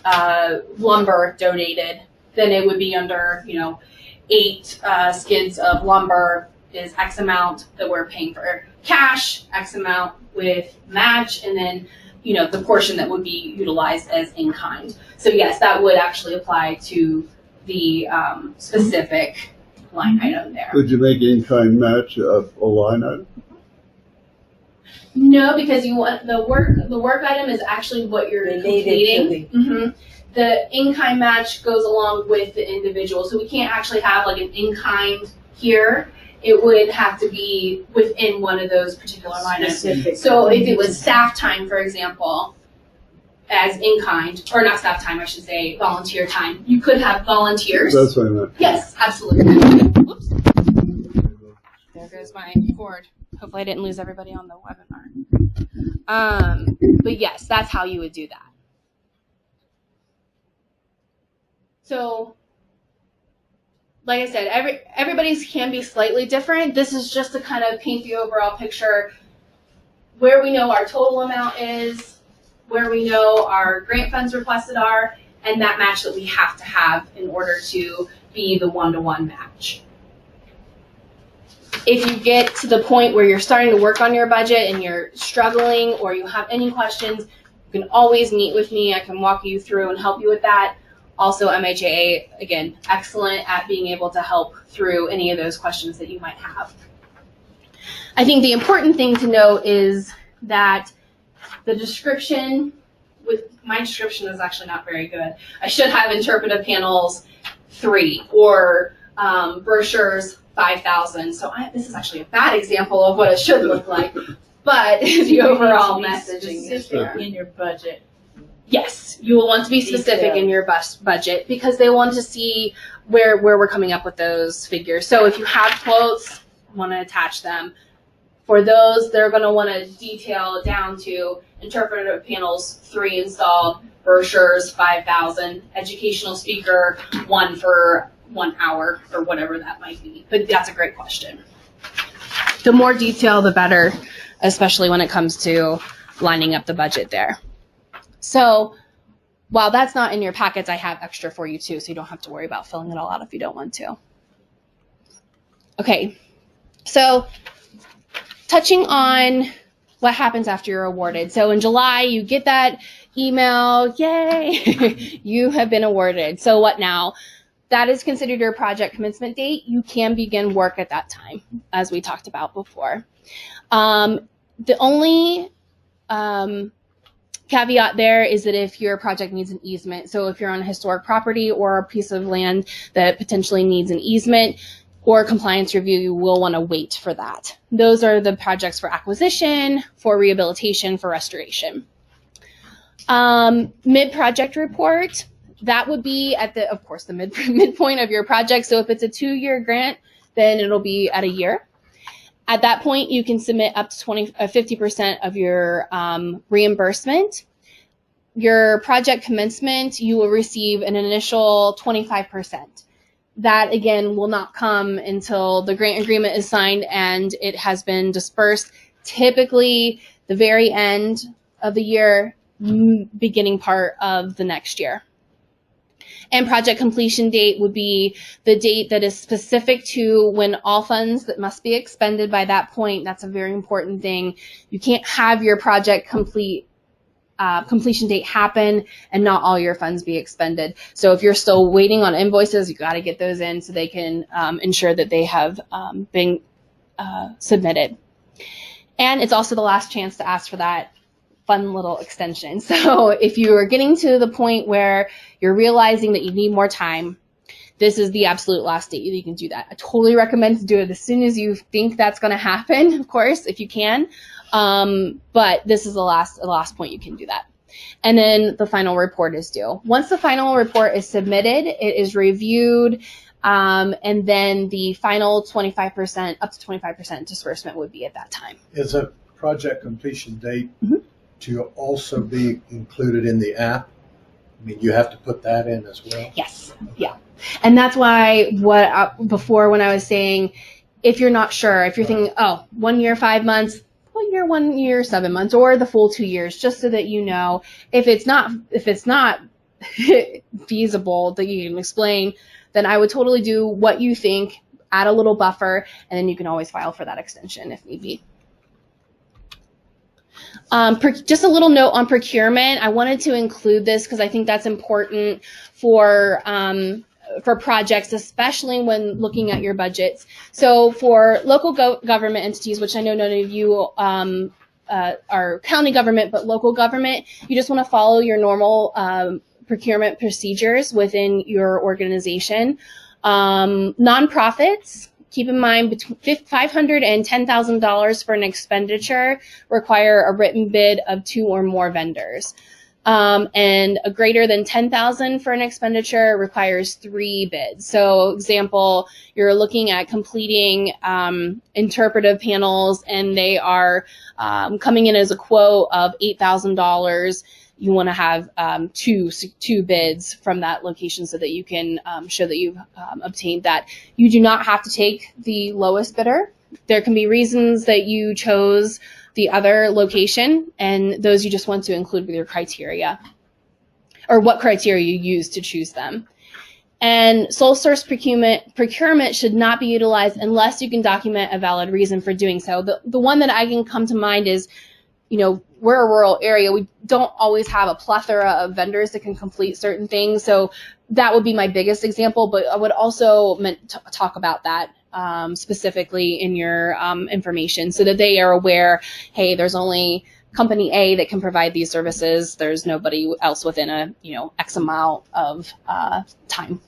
lumber donated, then it would be under, 8 skids of lumber is X amount that we're paying for cash, X amount with match, and then, the portion that would be utilized as in-kind. So yes, that would actually apply to the specific line item there. Could you make in-kind match a line item? No, because you want the work item is actually what you're completing. The in-kind match goes along with the individual, so we can't actually have like an in-kind here. It would have to be within one of those particular line items. So if it was staff time, for example, as in-kind, or not staff time, I should say, volunteer time, you could have volunteers. That's what I meant. Yes, absolutely. Whoops. There goes my cord. Hopefully I didn't lose everybody on the webinar. But yes, that's how you would do that. So, like I said, everybody's can be slightly different. This is just to kind of paint the overall picture where we know our total amount is, where we know our grant funds requested are, and that match that we have to have in order to be the one-to-one match. If you get to the point where you're starting to work on your budget and you're struggling or you have any questions, you can always meet with me. I can walk you through and help you with that. Also, MHAA, again, excellent at being able to help through any of those questions that you might have. I think the important thing to note is that the description, my description is actually not very good. I should have interpretive panels 3 or brochures 5,000. So this is actually a bad example of what it should look like, but the overall messaging is there. In your budget. Yes, you will want to be specific in your budget because they want to see where we're coming up with those figures. So if you have quotes, want to attach them. For those, they're going to want to detail it down to interpretive panels 3 installed, brochures 5,000, educational speaker 1 for 1 hour or whatever that might be. But that's a great question. The more detail, the better, especially when it comes to lining up the budget there. So while that's not in your packets, I have extra for you too, so you don't have to worry about filling it all out if you don't want to. Okay, so touching on what happens after you're awarded. So in July, you get that email, yay, you have been awarded. So what now? That is considered your project commencement date. You can begin work at that time, as we talked about before. The only caveat there is that if your project needs an easement, so if you're on a historic property or a piece of land that potentially needs an easement or compliance review, you will want to wait for that. Those are the projects for acquisition, for rehabilitation, for restoration. Mid-project report, that would be at the, of course, the midpoint of your project. So if it's a 2-year grant, then it'll be at a year. At that point, you can submit up to 50% of your reimbursement. Your project commencement, you will receive an initial 25%. That, again, will not come until the grant agreement is signed and it has been dispersed. Typically, the very end of the year, beginning part of the next year. And project completion date would be the date that is specific to when all funds that must be expended by that point. That's a very important thing. You can't have your project completion date happen and not all your funds be expended. So if you're still waiting on invoices, you got to get those in so they can ensure that they have been submitted. And it's also the last chance to ask for that fun little extension. So if you are getting to the point where you're realizing that you need more time, this is the absolute last date that you can do that. I totally recommend to do it as soon as you think that's going to happen, of course, if you can. But this is the last point you can do that. And then the final report is due. Once the final report is submitted, it is reviewed, and then the final 25%, up to 25% disbursement would be at that time. Is a project completion date to also be included in the app? I mean, you have to put that in as well? Yes. Yeah. And that's why before when I was saying, if you're not sure, if you're thinking, 1 year, 5 months, 1 year, 7 months, or the full 2 years, just so that you know, if it's not feasible that you can explain, then I would totally do what you think, add a little buffer, and then you can always file for that extension if need be. Just a little note on procurement. I wanted to include this because I think that's important for projects, especially when looking at your budgets. So for local government entities, which I know none of you are county government, but local government, you just want to follow your normal procurement procedures within your organization. Nonprofits, keep in mind between $500 and $10,000 for an expenditure require a written bid of 2 or more vendors. And a greater than $10,000 for an expenditure requires 3 bids. So example, you're looking at completing interpretive panels and they are coming in as a quote of $8,000. You want to have two bids from that location so that you can show that you've obtained that. You do not have to take the lowest bidder. There can be reasons that you chose the other location, and those you just want to include with your criteria, or what criteria you use to choose them. And sole source procurement should not be utilized unless you can document a valid reason for doing so. The one that I can come to mind is, we're a rural area. We don't always have a plethora of vendors that can complete certain things. So that would be my biggest example, but I would also talk about that specifically in your information so that they are aware, hey, there's only company A that can provide these services. There's nobody else within a, X amount of time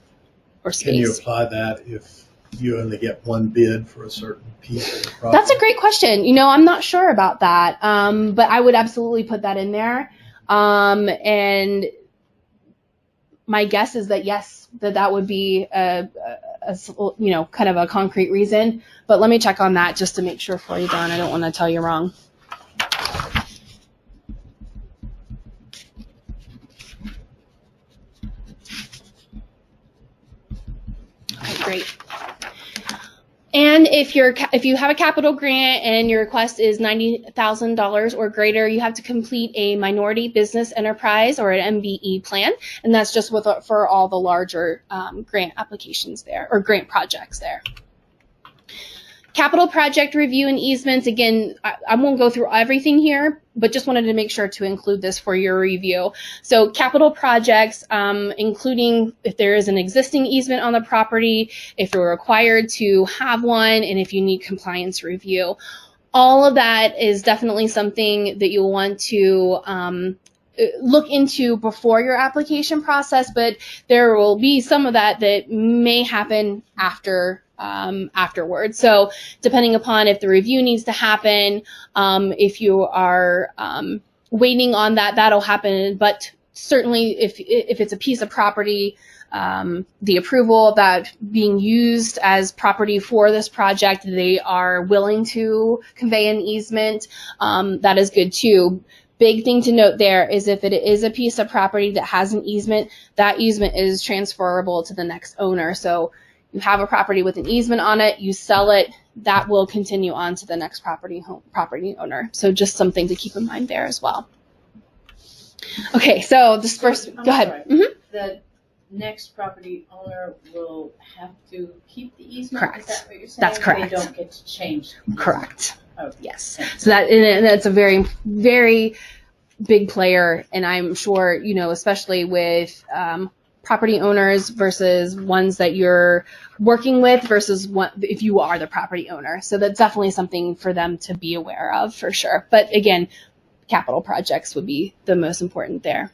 or space. Can you apply that if you only get one bid for a certain piece of the project? That's a great question. I'm not sure about that, but I would absolutely put that in there. And my guess is that yes, that would be a kind of a concrete reason. But let me check on that just to make sure for you, Don. I don't want to tell you wrong. Okay, great. And if you have a capital grant and your request is $90,000 or greater, you have to complete a minority business enterprise or an MBE plan, and that's just for all the larger grant applications there or grant projects there. Capital project review and easements. Again, I won't go through everything here, but just wanted to make sure to include this for your review. So capital projects, including if there is an existing easement on the property, if you're required to have one, and if you need compliance review. All of that is definitely something that you'll want to look into before your application process, but there will be some of that may happen afterwards. So depending upon if the review needs to happen, if you are waiting on that, that'll happen. But certainly if it's a piece of property, the approval of that being used as property for this project, they are willing to convey an easement, that is good too. Big thing to note there is if it is a piece of property that has an easement, that easement is transferable to the next owner. So you have a property with an easement on it, you sell it, that will continue on to the next property owner. So just something to keep in mind there as well. Okay, so disbursement, go ahead. Mm-hmm. The next property owner will have to keep the easement? Correct. Is that what you're saying? That's correct. They don't get to change the easement? Correct. Okay. Yes. So that's a very, very big player, and I'm sure, especially with property owners versus ones that you're working with versus if you are the property owner. So that's definitely something for them to be aware of for sure. But again, capital projects would be the most important there.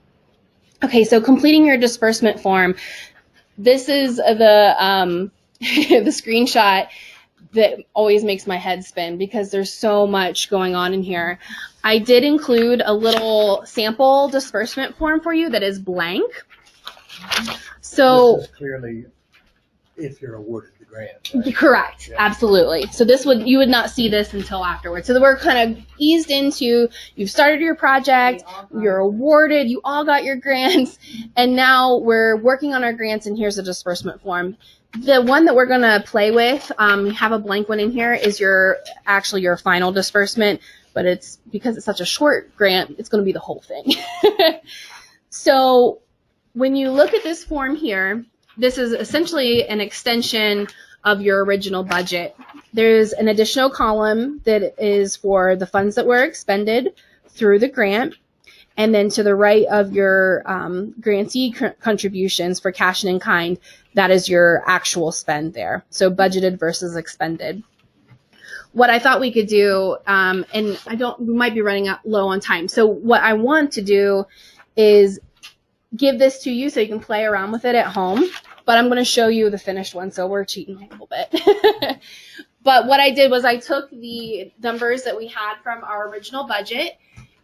Okay, so completing your disbursement form. This is the the screenshot that always makes my head spin because there's so much going on in here. I did include a little sample disbursement form for you that is blank. So this is clearly if you're awarded the grant. Right? Correct, Yeah. absolutely. So you would not see this until afterwards. So we're kind of eased into, you've started your project, you're awarded, you all got your grants, and now we're working on our grants, and here's a disbursement form. The one that we're going to play with, you have a blank one in here, is your final disbursement, but it's because it's such a short grant, it's going to be the whole thing. So when you look at this form here, this is essentially an extension of your original budget. There's an additional column that is for the funds that were expended through the grant. And then to the right of your grantee contributions for cash and in kind, that is your actual spend there. So budgeted versus expended. What I thought we could do, and we might be running out low on time. So what I want to do is give this to you so you can play around with it at home. But I'm going to show you the finished one, so we're cheating a little bit. But what I did was I took the numbers that we had from our original budget,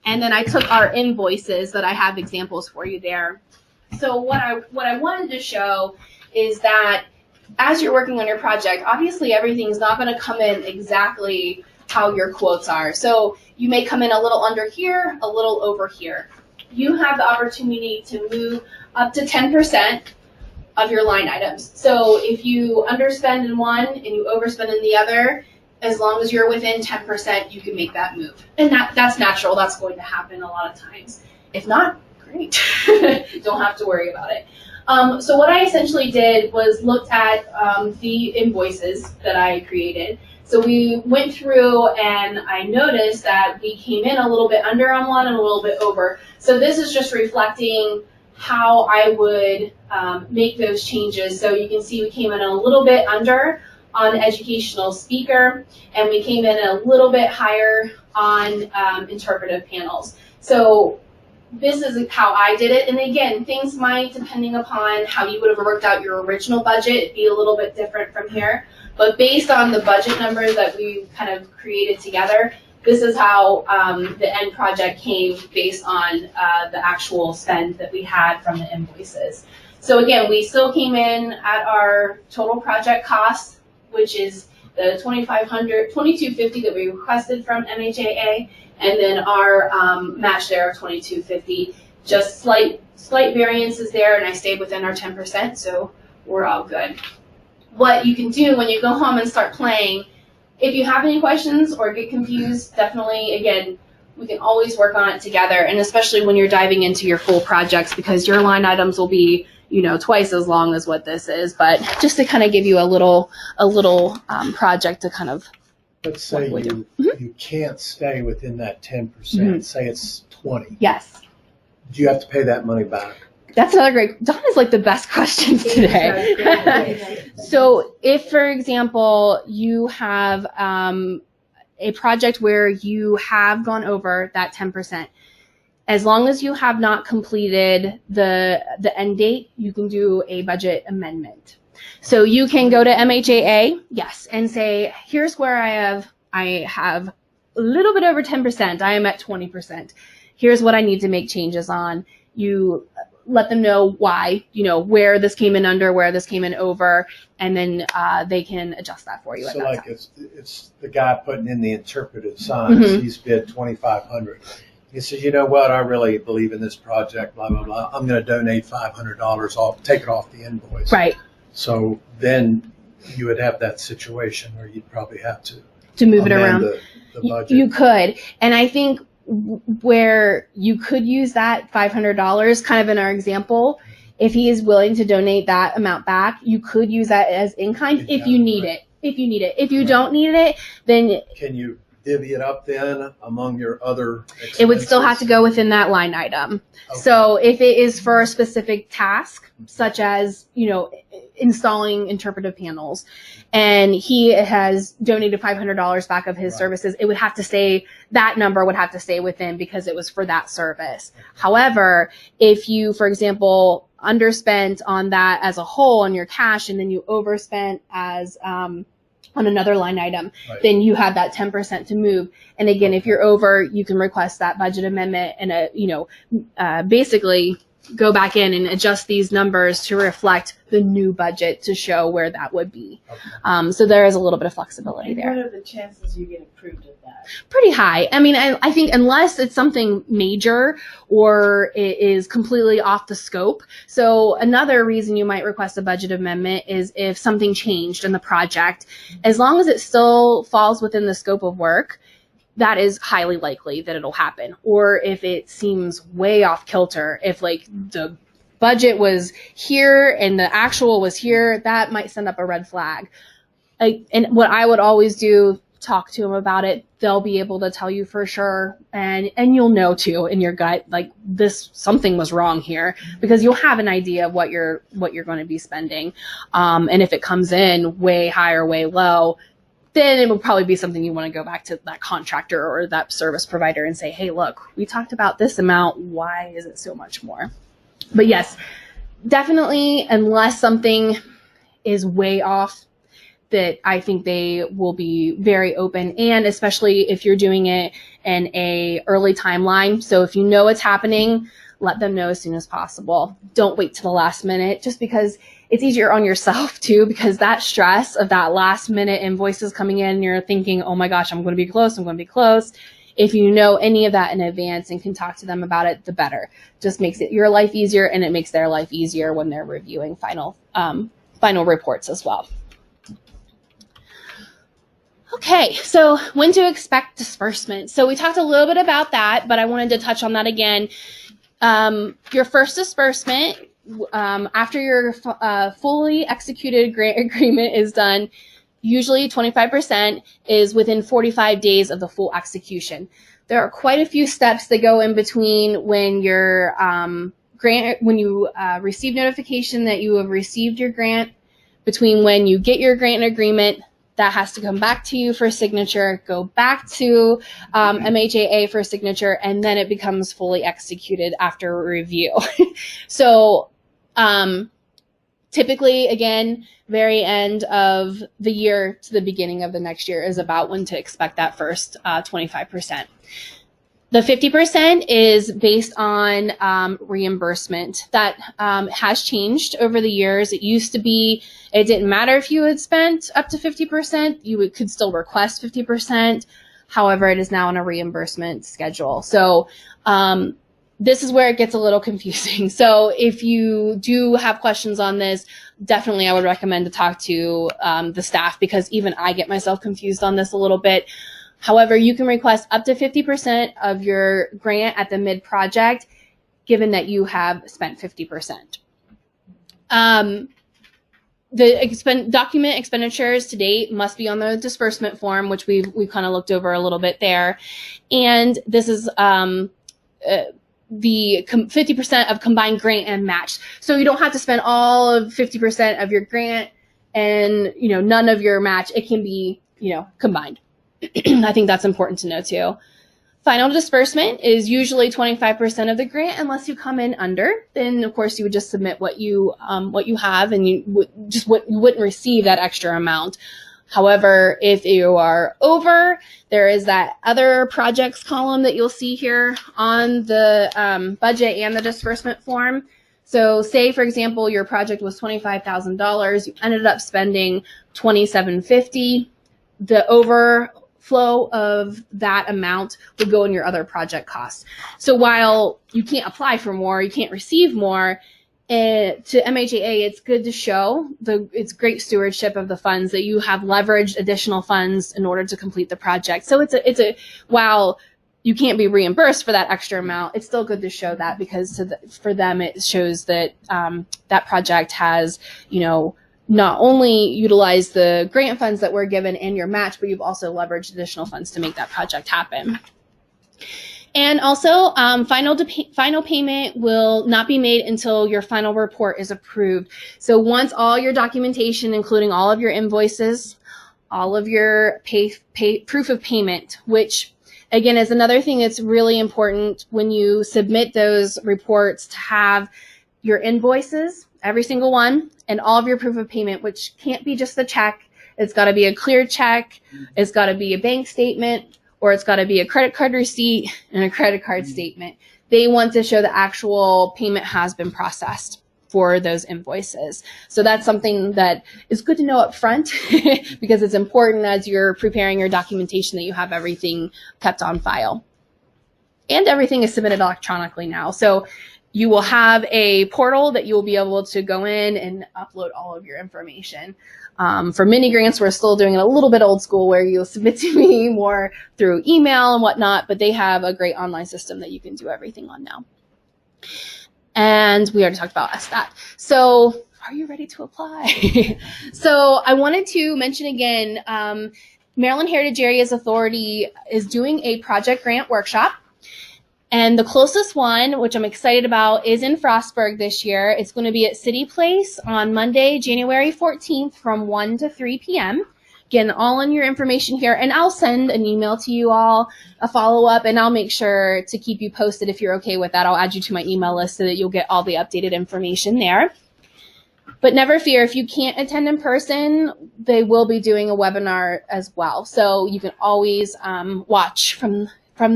and then I took our invoices that I have examples for you there. So what I wanted to show is that as you're working on your project, obviously everything's not going to come in exactly how your quotes are. So you may come in a little under here, a little over here. You have the opportunity to move up to 10% of your line items. So if you underspend in one and you overspend in the other, as long as you're within 10%, you can make that move. And that's natural. That's going to happen a lot of times. If not, great. Don't have to worry about it. So what I essentially did was looked at the invoices that I created. So we went through and I noticed that we came in a little bit under on one and a little bit over. So this is just reflecting how I would make those changes. So you can see we came in a little bit under on educational speaker, and we came in a little bit higher on interpretive panels. So this is how I did it. And again, things might, depending upon how you would have worked out your original budget, be a little bit different from here. But based on the budget numbers that we kind of created together, this is how the end project came based on the actual spend that we had from the invoices. So again, we still came in at our total project cost, which is the $2,250 that we requested from MHAA, and then our match there of $2,250. Just slight variances there, and I stayed within our 10%, so we're all good. What you can do when you go home and start playing, if you have any questions or get confused, definitely, again, we can always work on it together, and especially when you're diving into your full projects, because your line items will be, twice as long as what this is. But just to kind of give you a little project to kind of. Let's say you can't stay within that 10%. Say it's 20. Yes. Do you have to pay that money back? That's another great. Dawn is like the best questions today. So if, for example, you have a project where you have gone over that 10%, as long as you have not completed the end date, you can do a budget amendment. So you can go to MHAA, yes, and say, here's where I have a little bit over 10%. I am at 20%. Here's what I need to make changes on. You let them know why, where this came in under, where this came in over, and then they can adjust that for you. So like it's the guy putting in the interpretive signs. He's bid $2,500. He says, you know what, I really believe in this project, blah, blah, blah. I'm going to donate $500 off, take it off the invoice. Right. So then you would have that situation where you'd probably have to move it around. The budget. You could. And I think where you could use that $500, kind of in our example, if he is willing to donate that amount back, you could use that as in kind if you need it. If you don't need it, then can you divvy it up then among your other expenses? It would still have to go within that line item. Okay. So if it is for a specific task, such as, installing interpretive panels, and he has donated $500 back of his Right. services, it would have to stay, that number would have to stay within because it was for that service. However, if you, for example, underspent on that as a whole on your cash, and then you overspent as, on another line item, Right. then you have that 10% to move. And again, if you're over, you can request that budget amendment and basically go back in and adjust these numbers to reflect the new budget to show where that would be. Okay. So there is a little bit of flexibility And there. what are the chances you get approved of that? Pretty high. I mean, I think unless it's something major or it is completely off the scope. So another reason you might request a budget amendment is if something changed in the project. As long as it still falls within the scope of work, that is highly likely that it'll happen. Or if it seems way off kilter, if like the budget was here and the actual was here, that might send up a red flag. And what I would always do, talk to them about it. They'll be able to tell you for sure. And you'll know too in your gut, like something was wrong here, because you'll have an idea of what you're going to be spending. And if it comes in way high or way low, then it will probably be something you want to go back to that contractor or that service provider and say, hey, look, we talked about this amount. Why is it so much more? But yes, definitely, unless something is way off, that I think they will be very open, and especially if you're doing it in a early timeline. So if you know it's happening, let them know as soon as possible. Don't wait to the last minute, just because it's easier on yourself too, because that stress of that last minute invoices coming in, you're thinking, oh my gosh, I'm going to be close. If you know any of that in advance and can talk to them about it, the better. Just makes it your life easier, and it makes their life easier when they're reviewing final reports as well. Okay, so when to expect disbursement. So we talked a little bit about that, but I wanted to touch on that again. Your first disbursement, after your fully executed grant agreement is done, usually 25% is within 45 days of the full execution. There are quite a few steps that go in between when your when you receive notification that you have received your grant, between when you get your grant agreement. That has to come back to you for signature, go back to MHAA for signature, and then it becomes fully executed after review. So typically, again, very end of the year to the beginning of the next year is about when to expect that first 25%. The 50% is based on reimbursement. That has changed over the years. It used to be, it didn't matter if you had spent up to 50%, you could still request 50%. However, it is now on a reimbursement schedule. So this is where it gets a little confusing. So if you do have questions on this, definitely I would recommend to talk to the staff, because even I get myself confused on this a little bit. However, you can request up to 50% of your grant at the mid-project, given that you have spent 50%. The document expenditures to date must be on the disbursement form, which we've kind of looked over a little bit there. And this is the 50% of combined grant and match. So you don't have to spend all of 50% of your grant and, none of your match. It can be, combined. I think that's important to know too. Final disbursement is usually 25% of the grant, unless you come in under. Then of course you would just submit what you have, and you wouldn't receive that extra amount. However, if you are over, there is that other projects column that you'll see here on the budget and the disbursement form. So say, for example, your project was $25,000, you ended up spending $2,750. The overflow of that amount would go in your other project costs. So while you can't apply for more, you can't receive more, to MHAA, it's good to show it's great stewardship of the funds that you have leveraged additional funds in order to complete the project. So while you can't be reimbursed for that extra amount, it's still good to show that, because for them it shows that that project has not only utilize the grant funds that were given and your match, but you've also leveraged additional funds to make that project happen. And also, final payment will not be made until your final report is approved. So once all your documentation, including all of your invoices, all of your proof of payment, which again is another thing that's really important when you submit those reports, to have your invoices, every single one, and all of your proof of payment, which can't be just a check. It's got to be a clear check. It's got to be a bank statement, or it's got to be a credit card receipt and a credit card statement. They want to show the actual payment has been processed for those invoices. So that's something that is good to know up front because it's important as you're preparing your documentation that you have everything kept on file. And everything is submitted electronically now. So you will have a portal that you will be able to go in and upload all of your information. For mini grants, we're still doing it a little bit old school where you'll submit to me more through email and whatnot, but they have a great online system that you can do everything on now. And we already talked about SSTAT. So are you ready to apply? So I wanted to mention again, Maryland Heritage Areas Authority is doing a project grant workshop. And the closest one, which I'm excited about, is in Frostburg this year. It's going to be at City Place on Monday, January 14th from 1 to 3 p.m. Again, all in your information here. And I'll send an email to you all, a follow-up, and I'll make sure to keep you posted if you're okay with that. I'll add you to my email list so that you'll get all the updated information there. But never fear, if you can't attend in person, they will be doing a webinar as well. So you can always watch from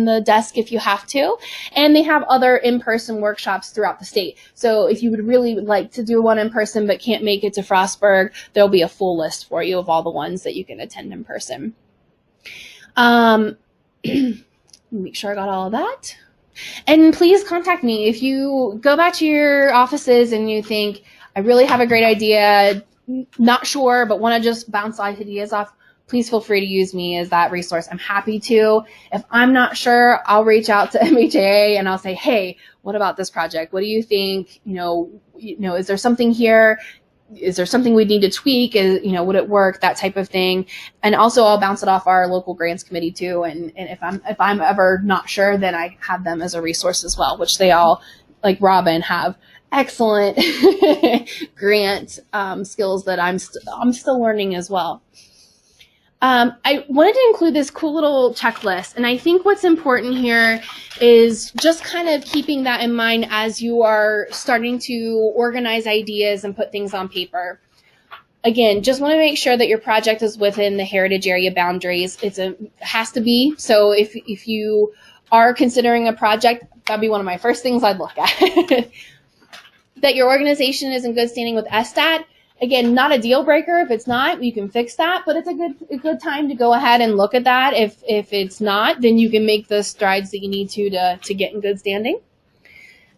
the desk if you have to. And they have other in-person workshops throughout the state. So if you would really like to do one in person but can't make it to Frostburg, there'll be a full list for you of all the ones that you can attend in person. Make sure I got all of that. And please contact me. If you go back to your offices and you think, I really have a great idea, not sure, but want to just bounce ideas off, please feel free to use me as that resource. I'm happy to. If I'm not sure, I'll reach out to MHAA and I'll say, hey, what about this project? What do you think? Is there something here? Is there something we need to tweak? Would it work? That type of thing. And also I'll bounce it off our local grants committee too. And if I'm ever not sure, then I have them as a resource as well, which they all, like Robin, have excellent grant skills that I'm still learning as well. I wanted to include this cool little checklist, and I think what's important here is just kind of keeping that in mind as you are starting to organize ideas and put things on paper. Again, just want to make sure that your project is within the heritage area boundaries. It has to be. So if you are considering a project, that'd be one of my first things I'd look at. That your organization is in good standing with SSTAT. Again, not a deal breaker. If it's not, you can fix that, but it's a good time to go ahead and look at that. If it's not, then you can make the strides that you need to get in good standing.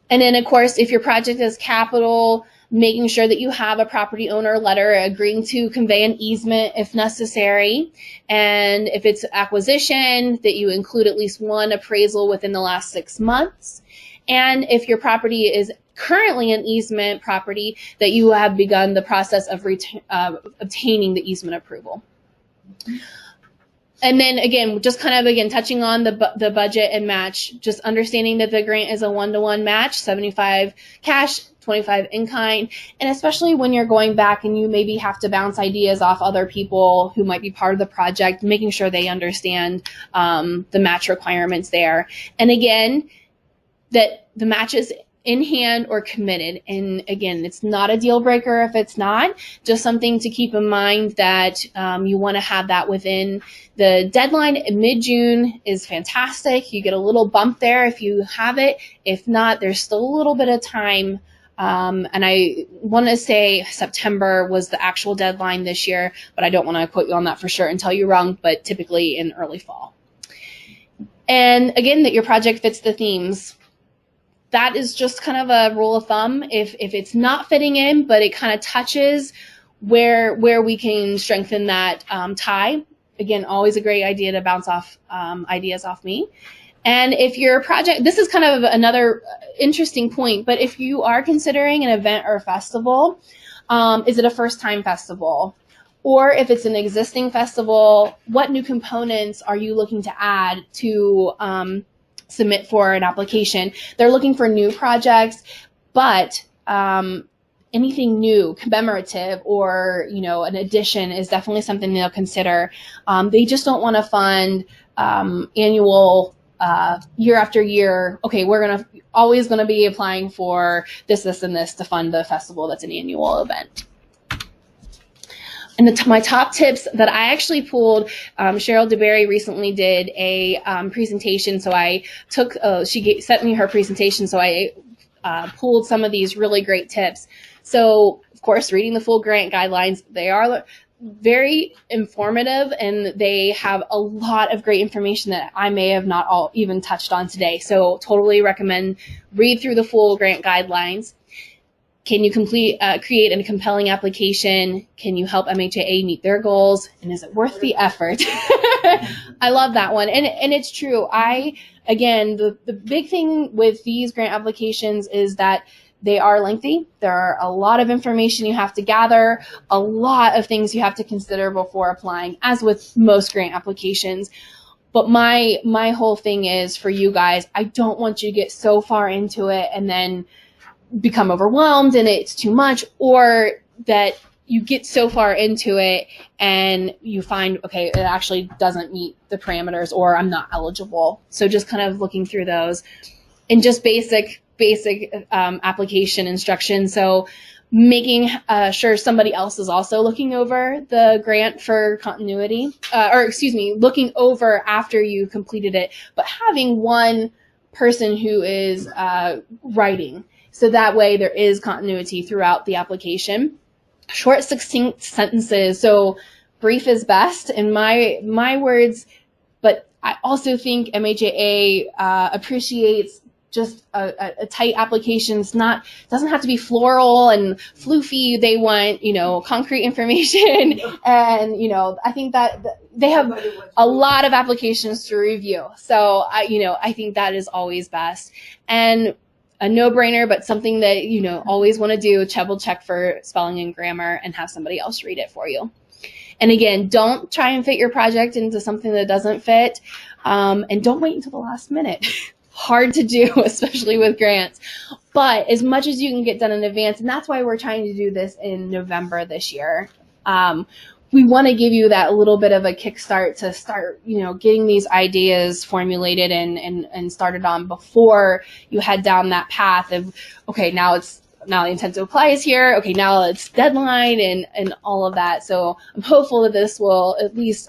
And then, of course, if your project is capital, making sure that you have a property owner letter agreeing to convey an easement if necessary. And if it's acquisition, that you include at least one appraisal within the last 6 months. And if your property is currently an easement property, that you have begun the process of obtaining the easement approval. And then again, just kind of touching on the budget and match, just understanding that the grant is a 1-to-1 match, 75 cash, 25 in kind, and especially when you're going back and you maybe have to bounce ideas off other people who might be part of the project, making sure they understand the match requirements there. And again, that the match is in hand or committed. And again, it's not a deal breaker if it's not, just something to keep in mind that you want to have that within the deadline. Mid-June is fantastic. You get a little bump there if you have it. If not, there's still a little bit of time. And I want to say September was the actual deadline this year, but I don't want to quote you on that for sure and tell you wrong, but typically in early fall. And again, that your project fits the themes. That is just kind of a rule of thumb. If it's not fitting in, but it kind of touches where we can strengthen that tie. Again, always a great idea to bounce off ideas off me. And if your project, this is kind of another interesting point, but if you are considering an event or festival, Is it a first-time festival? Or if it's an existing festival, what new components are you looking to add to submit for an application? They're looking for new projects, but anything new, commemorative, or an addition is definitely something they'll consider. They just don't want to fund annual year after year. Okay, we're always gonna be applying for this, and this to fund the festival that's an annual event. And my top tips that I actually pulled, Cheryl DeBerry recently did a presentation. So I took, sent me her presentation. So I pulled some of these really great tips. So of course, reading the full grant guidelines, they are very informative and they have a lot of great information that I may have not all even touched on today. So totally recommend read through the full grant guidelines. Can you create a compelling application? Can you help MHAA meet their goals? And is it worth the effort? I love that one. And it's true. Again, the big thing with these grant applications is that they are lengthy. There are a lot of information you have to gather, a lot of things you have to consider before applying, as with most grant applications. But my whole thing is for you guys, I don't want you to get so far into it and then become overwhelmed and it's too much, or that you get so far into it and you find, okay, it actually doesn't meet the parameters or I'm not eligible. So just kind of looking through those and just basic application instruction. So making sure somebody else is also looking over the grant for continuity, looking over after you completed it, but having one person who is writing. So that way there is continuity throughout the application. Short, succinct sentences. So brief is best in my words, but I also think MHAA appreciates just a tight application. Doesn't have to be floral and floofy. They want, concrete information. And, I think that they have a lot of applications to review. So I think that is always best. And a no-brainer, but something that, always want to do, double check for spelling and grammar and have somebody else read it for you. And again, don't try and fit your project into something that doesn't fit. And don't wait until the last minute. Hard to do, especially with grants. But as much as you can get done in advance, and that's why we're trying to do this in November this year. We want to give you that little bit of a kickstart to start, getting these ideas formulated and started on before you head down that path of, okay, now the intent to apply is here. Okay, now it's deadline and all of that. So I'm hopeful that this will at least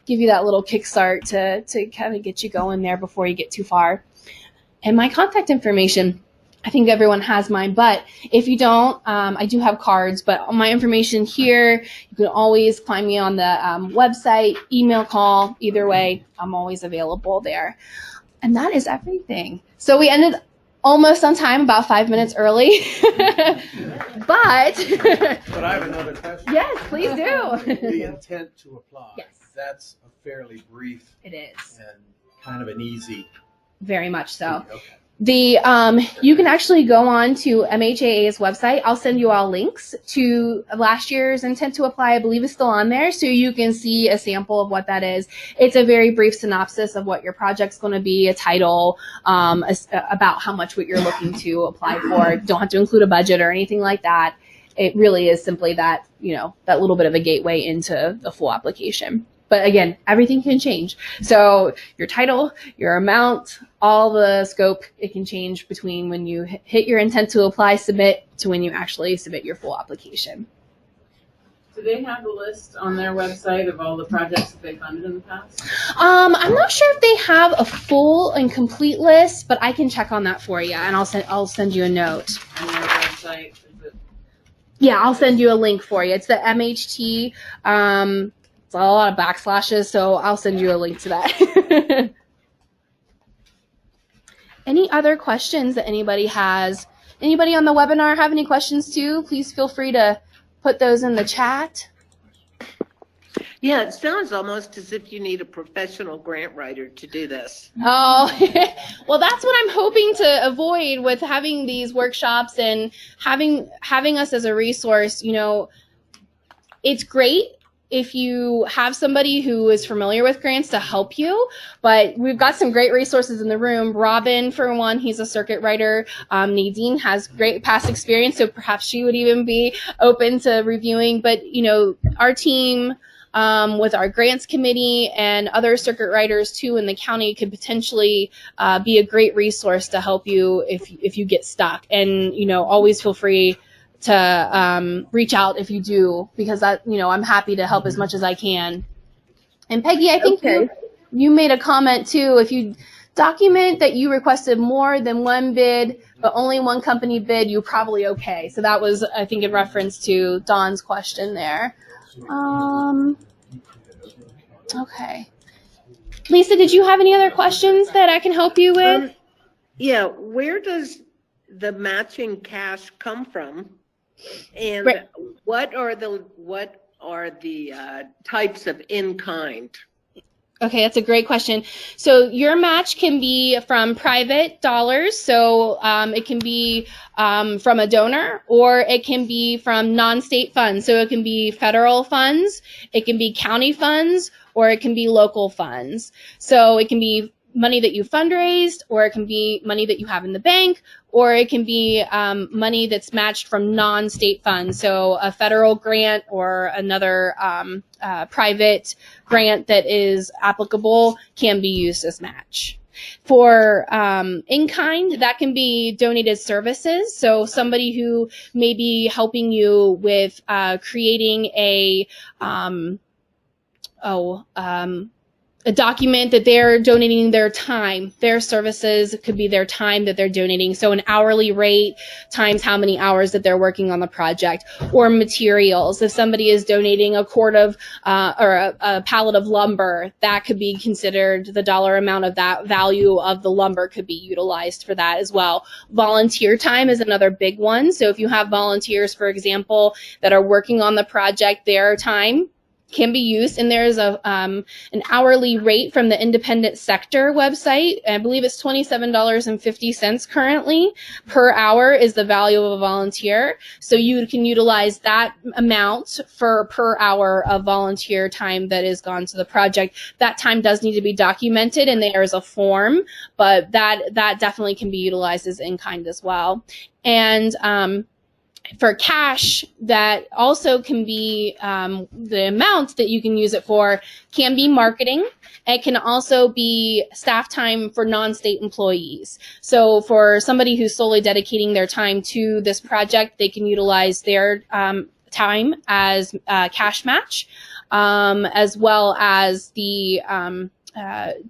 give you that little kickstart to kind of get you going there before you get too far. And my contact information, I think everyone has mine, but if you don't, I do have cards, but all my information here, you can always find me on the website, email, call, either way, I'm always available there. And that is everything. So we ended almost on time, about 5 minutes early, but I have another question. Yes, please do. The intent to apply. Yes. That's a fairly brief It is. and kind of an easy. Very much so. Okay. You can actually go on to MHAA's website. I'll send you all links to last year's intent to apply. I believe is still on there, so you can see a sample of what that is. It's a very brief synopsis of what your project's going to be, a title, about how much what you're looking to apply for. Don't have to include a budget or anything like that. It really is simply that, that little bit of a gateway into the full application. But again, everything can change. So your title, your amount, all the scope, it can change between when you hit your intent to apply, submit, to when you actually submit your full application. Do they have a list on their website of all the projects that they funded in the past? I'm not sure if they have a full and complete list, but I can check on that for you, and I'll send you a note. On their website? Yeah, I'll send you a link for you. It's the MHT. It's a lot of backslashes, so I'll send you a link to that. Any other questions that anybody has? Anybody on the webinar have any questions too? Please feel free to put those in the chat. Yeah, it sounds almost as if you need a professional grant writer to do this. Oh, well, that's what I'm hoping to avoid with having these workshops and having us as a resource. You know, it's great if you have somebody who is familiar with grants to help you, but we've got some great resources in the room. Robin, for one, he's a circuit writer. Nadine has great past experience, so perhaps she would even be open to reviewing. But, you know, our team, with our grants committee and other circuit writers too in the county could potentially be a great resource to help you if you get stuck. And, you know, always feel free to reach out if you do, because that, you know, I'm happy to help as much as I can. And Peggy, I think you made a comment too. If you document that you requested more than one bid, but only one company bid, you're probably okay. So that was, I think, in reference to Dawn's question there. Okay. Lisa, did you have any other questions that I can help you with? Yeah, where does the matching cash come from? And Right. what are the types of in-kind? Okay, that's a great question. So your match can be from private dollars. So it can be from a donor, or it can be from non-state funds. So it can be federal funds, it can be county funds, or it can be local funds. So it can be money that you fundraised, or it can be money that you have in the bank, or it can be money that's matched from non-state funds. So a federal grant or another private grant that is applicable can be used as match. For in-kind, that can be donated services. So somebody who may be helping you with creating a document that they're donating their time, their services could be their time that they're donating. So an hourly rate times how many hours that they're working on the project, or materials. If somebody is donating a quart of or a pallet of lumber, that could be considered the dollar amount of that value of the lumber could be utilized for that as well. Volunteer time is another big one. So if you have volunteers, for example, that are working on the project, their time can be used, and there's an hourly rate from the independent sector website. I believe it's $27.50 currently per hour is the value of a volunteer. So you can utilize that amount for per hour of volunteer time that is gone to the project. That time does need to be documented, and there is a form, but that definitely can be utilized as in-kind as well. And for cash, that also can be the amount that you can use it for can be marketing. It can also be staff time for non-state employees. So for somebody who's solely dedicating their time to this project, they can utilize their time as cash match, as well as the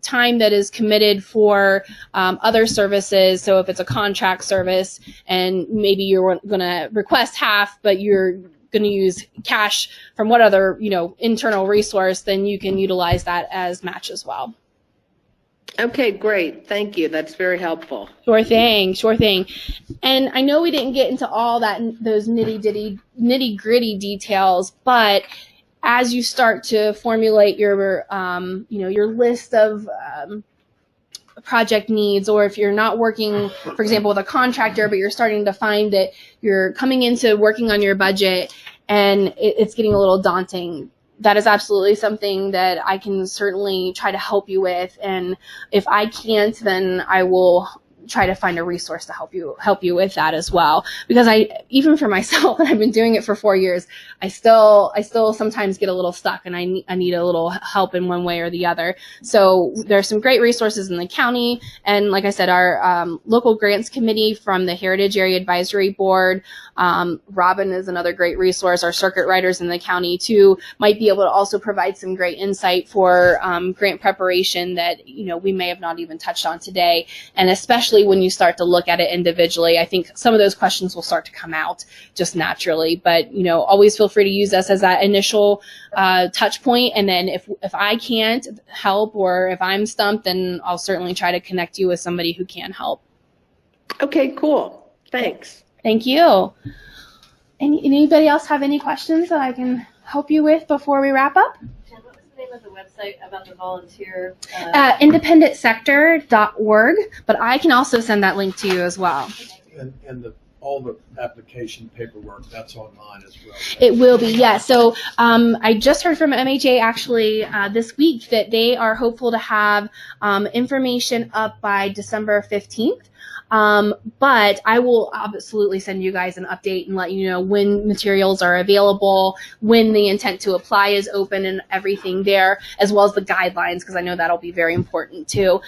time that is committed for other services. So if it's a contract service and maybe you're going to request half, but you're going to use cash from what other, you know, internal resource, then you can utilize that as match as well. Okay, great. Thank you. That's very helpful. Sure thing. Sure thing. And I know we didn't get into all that, those nitty gritty details, but as you start to formulate your, your list of project needs, or if you're not working, for example, with a contractor, but you're starting to find that you're coming into working on your budget and it's getting a little daunting, that is absolutely something that I can certainly try to help you with. And if I can't, then I will try to find a resource to help you with that as well. Because even for myself, and I've been doing it for 4 years, I still sometimes get a little stuck, and I need a little help in one way or the other. So there's some great resources in the county, and like I said, our local grants committee from the Heritage Area Advisory Board, Robin is another great resource. Our circuit writers in the county too might be able to also provide some great insight for grant preparation that, you know, we may have not even touched on today. And especially when you start to look at it individually, I think some of those questions will start to come out just naturally. But, you know, always feel free to use us as that initial touch point. And then if I can't help, or if I'm stumped, then I'll certainly try to connect you with somebody who can help. Okay, cool. Thanks. Thank you. Anybody else have any questions that I can help you with before we wrap up? Jen, what was the name of the website about the volunteer? Independentsector.org, but I can also send that link to you as well. And all the application paperwork, that's online as well. It will be, yeah. So I just heard from MHA actually this week that they are hopeful to have information up by December 15th. But I will absolutely send you guys an update and let you know when materials are available, when the intent to apply is open and everything there, as well as the guidelines, because I know that'll be very important too.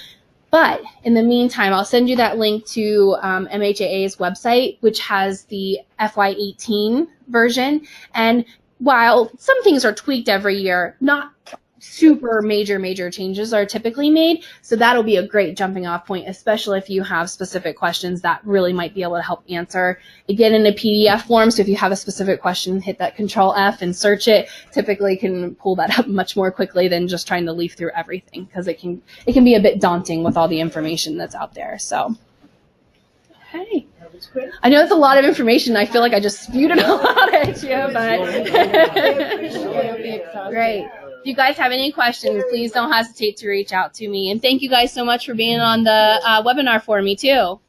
But in the meantime, I'll send you that link to MHA's website, which has the FY18 version. And while some things are tweaked every year, not super major changes are typically made. So that'll be a great jumping off point, especially if you have specific questions that really might be able to help answer. Again, in a PDF form, so if you have a specific question, hit that Control F and search it. Typically can pull that up much more quickly than just trying to leaf through everything, because it can be a bit daunting with all the information that's out there. So, okay. I know it's a lot of information. I feel like I just spewed it all out at you, but great. If you guys have any questions, please don't hesitate to reach out to me. And thank you guys so much for being on the webinar for me too.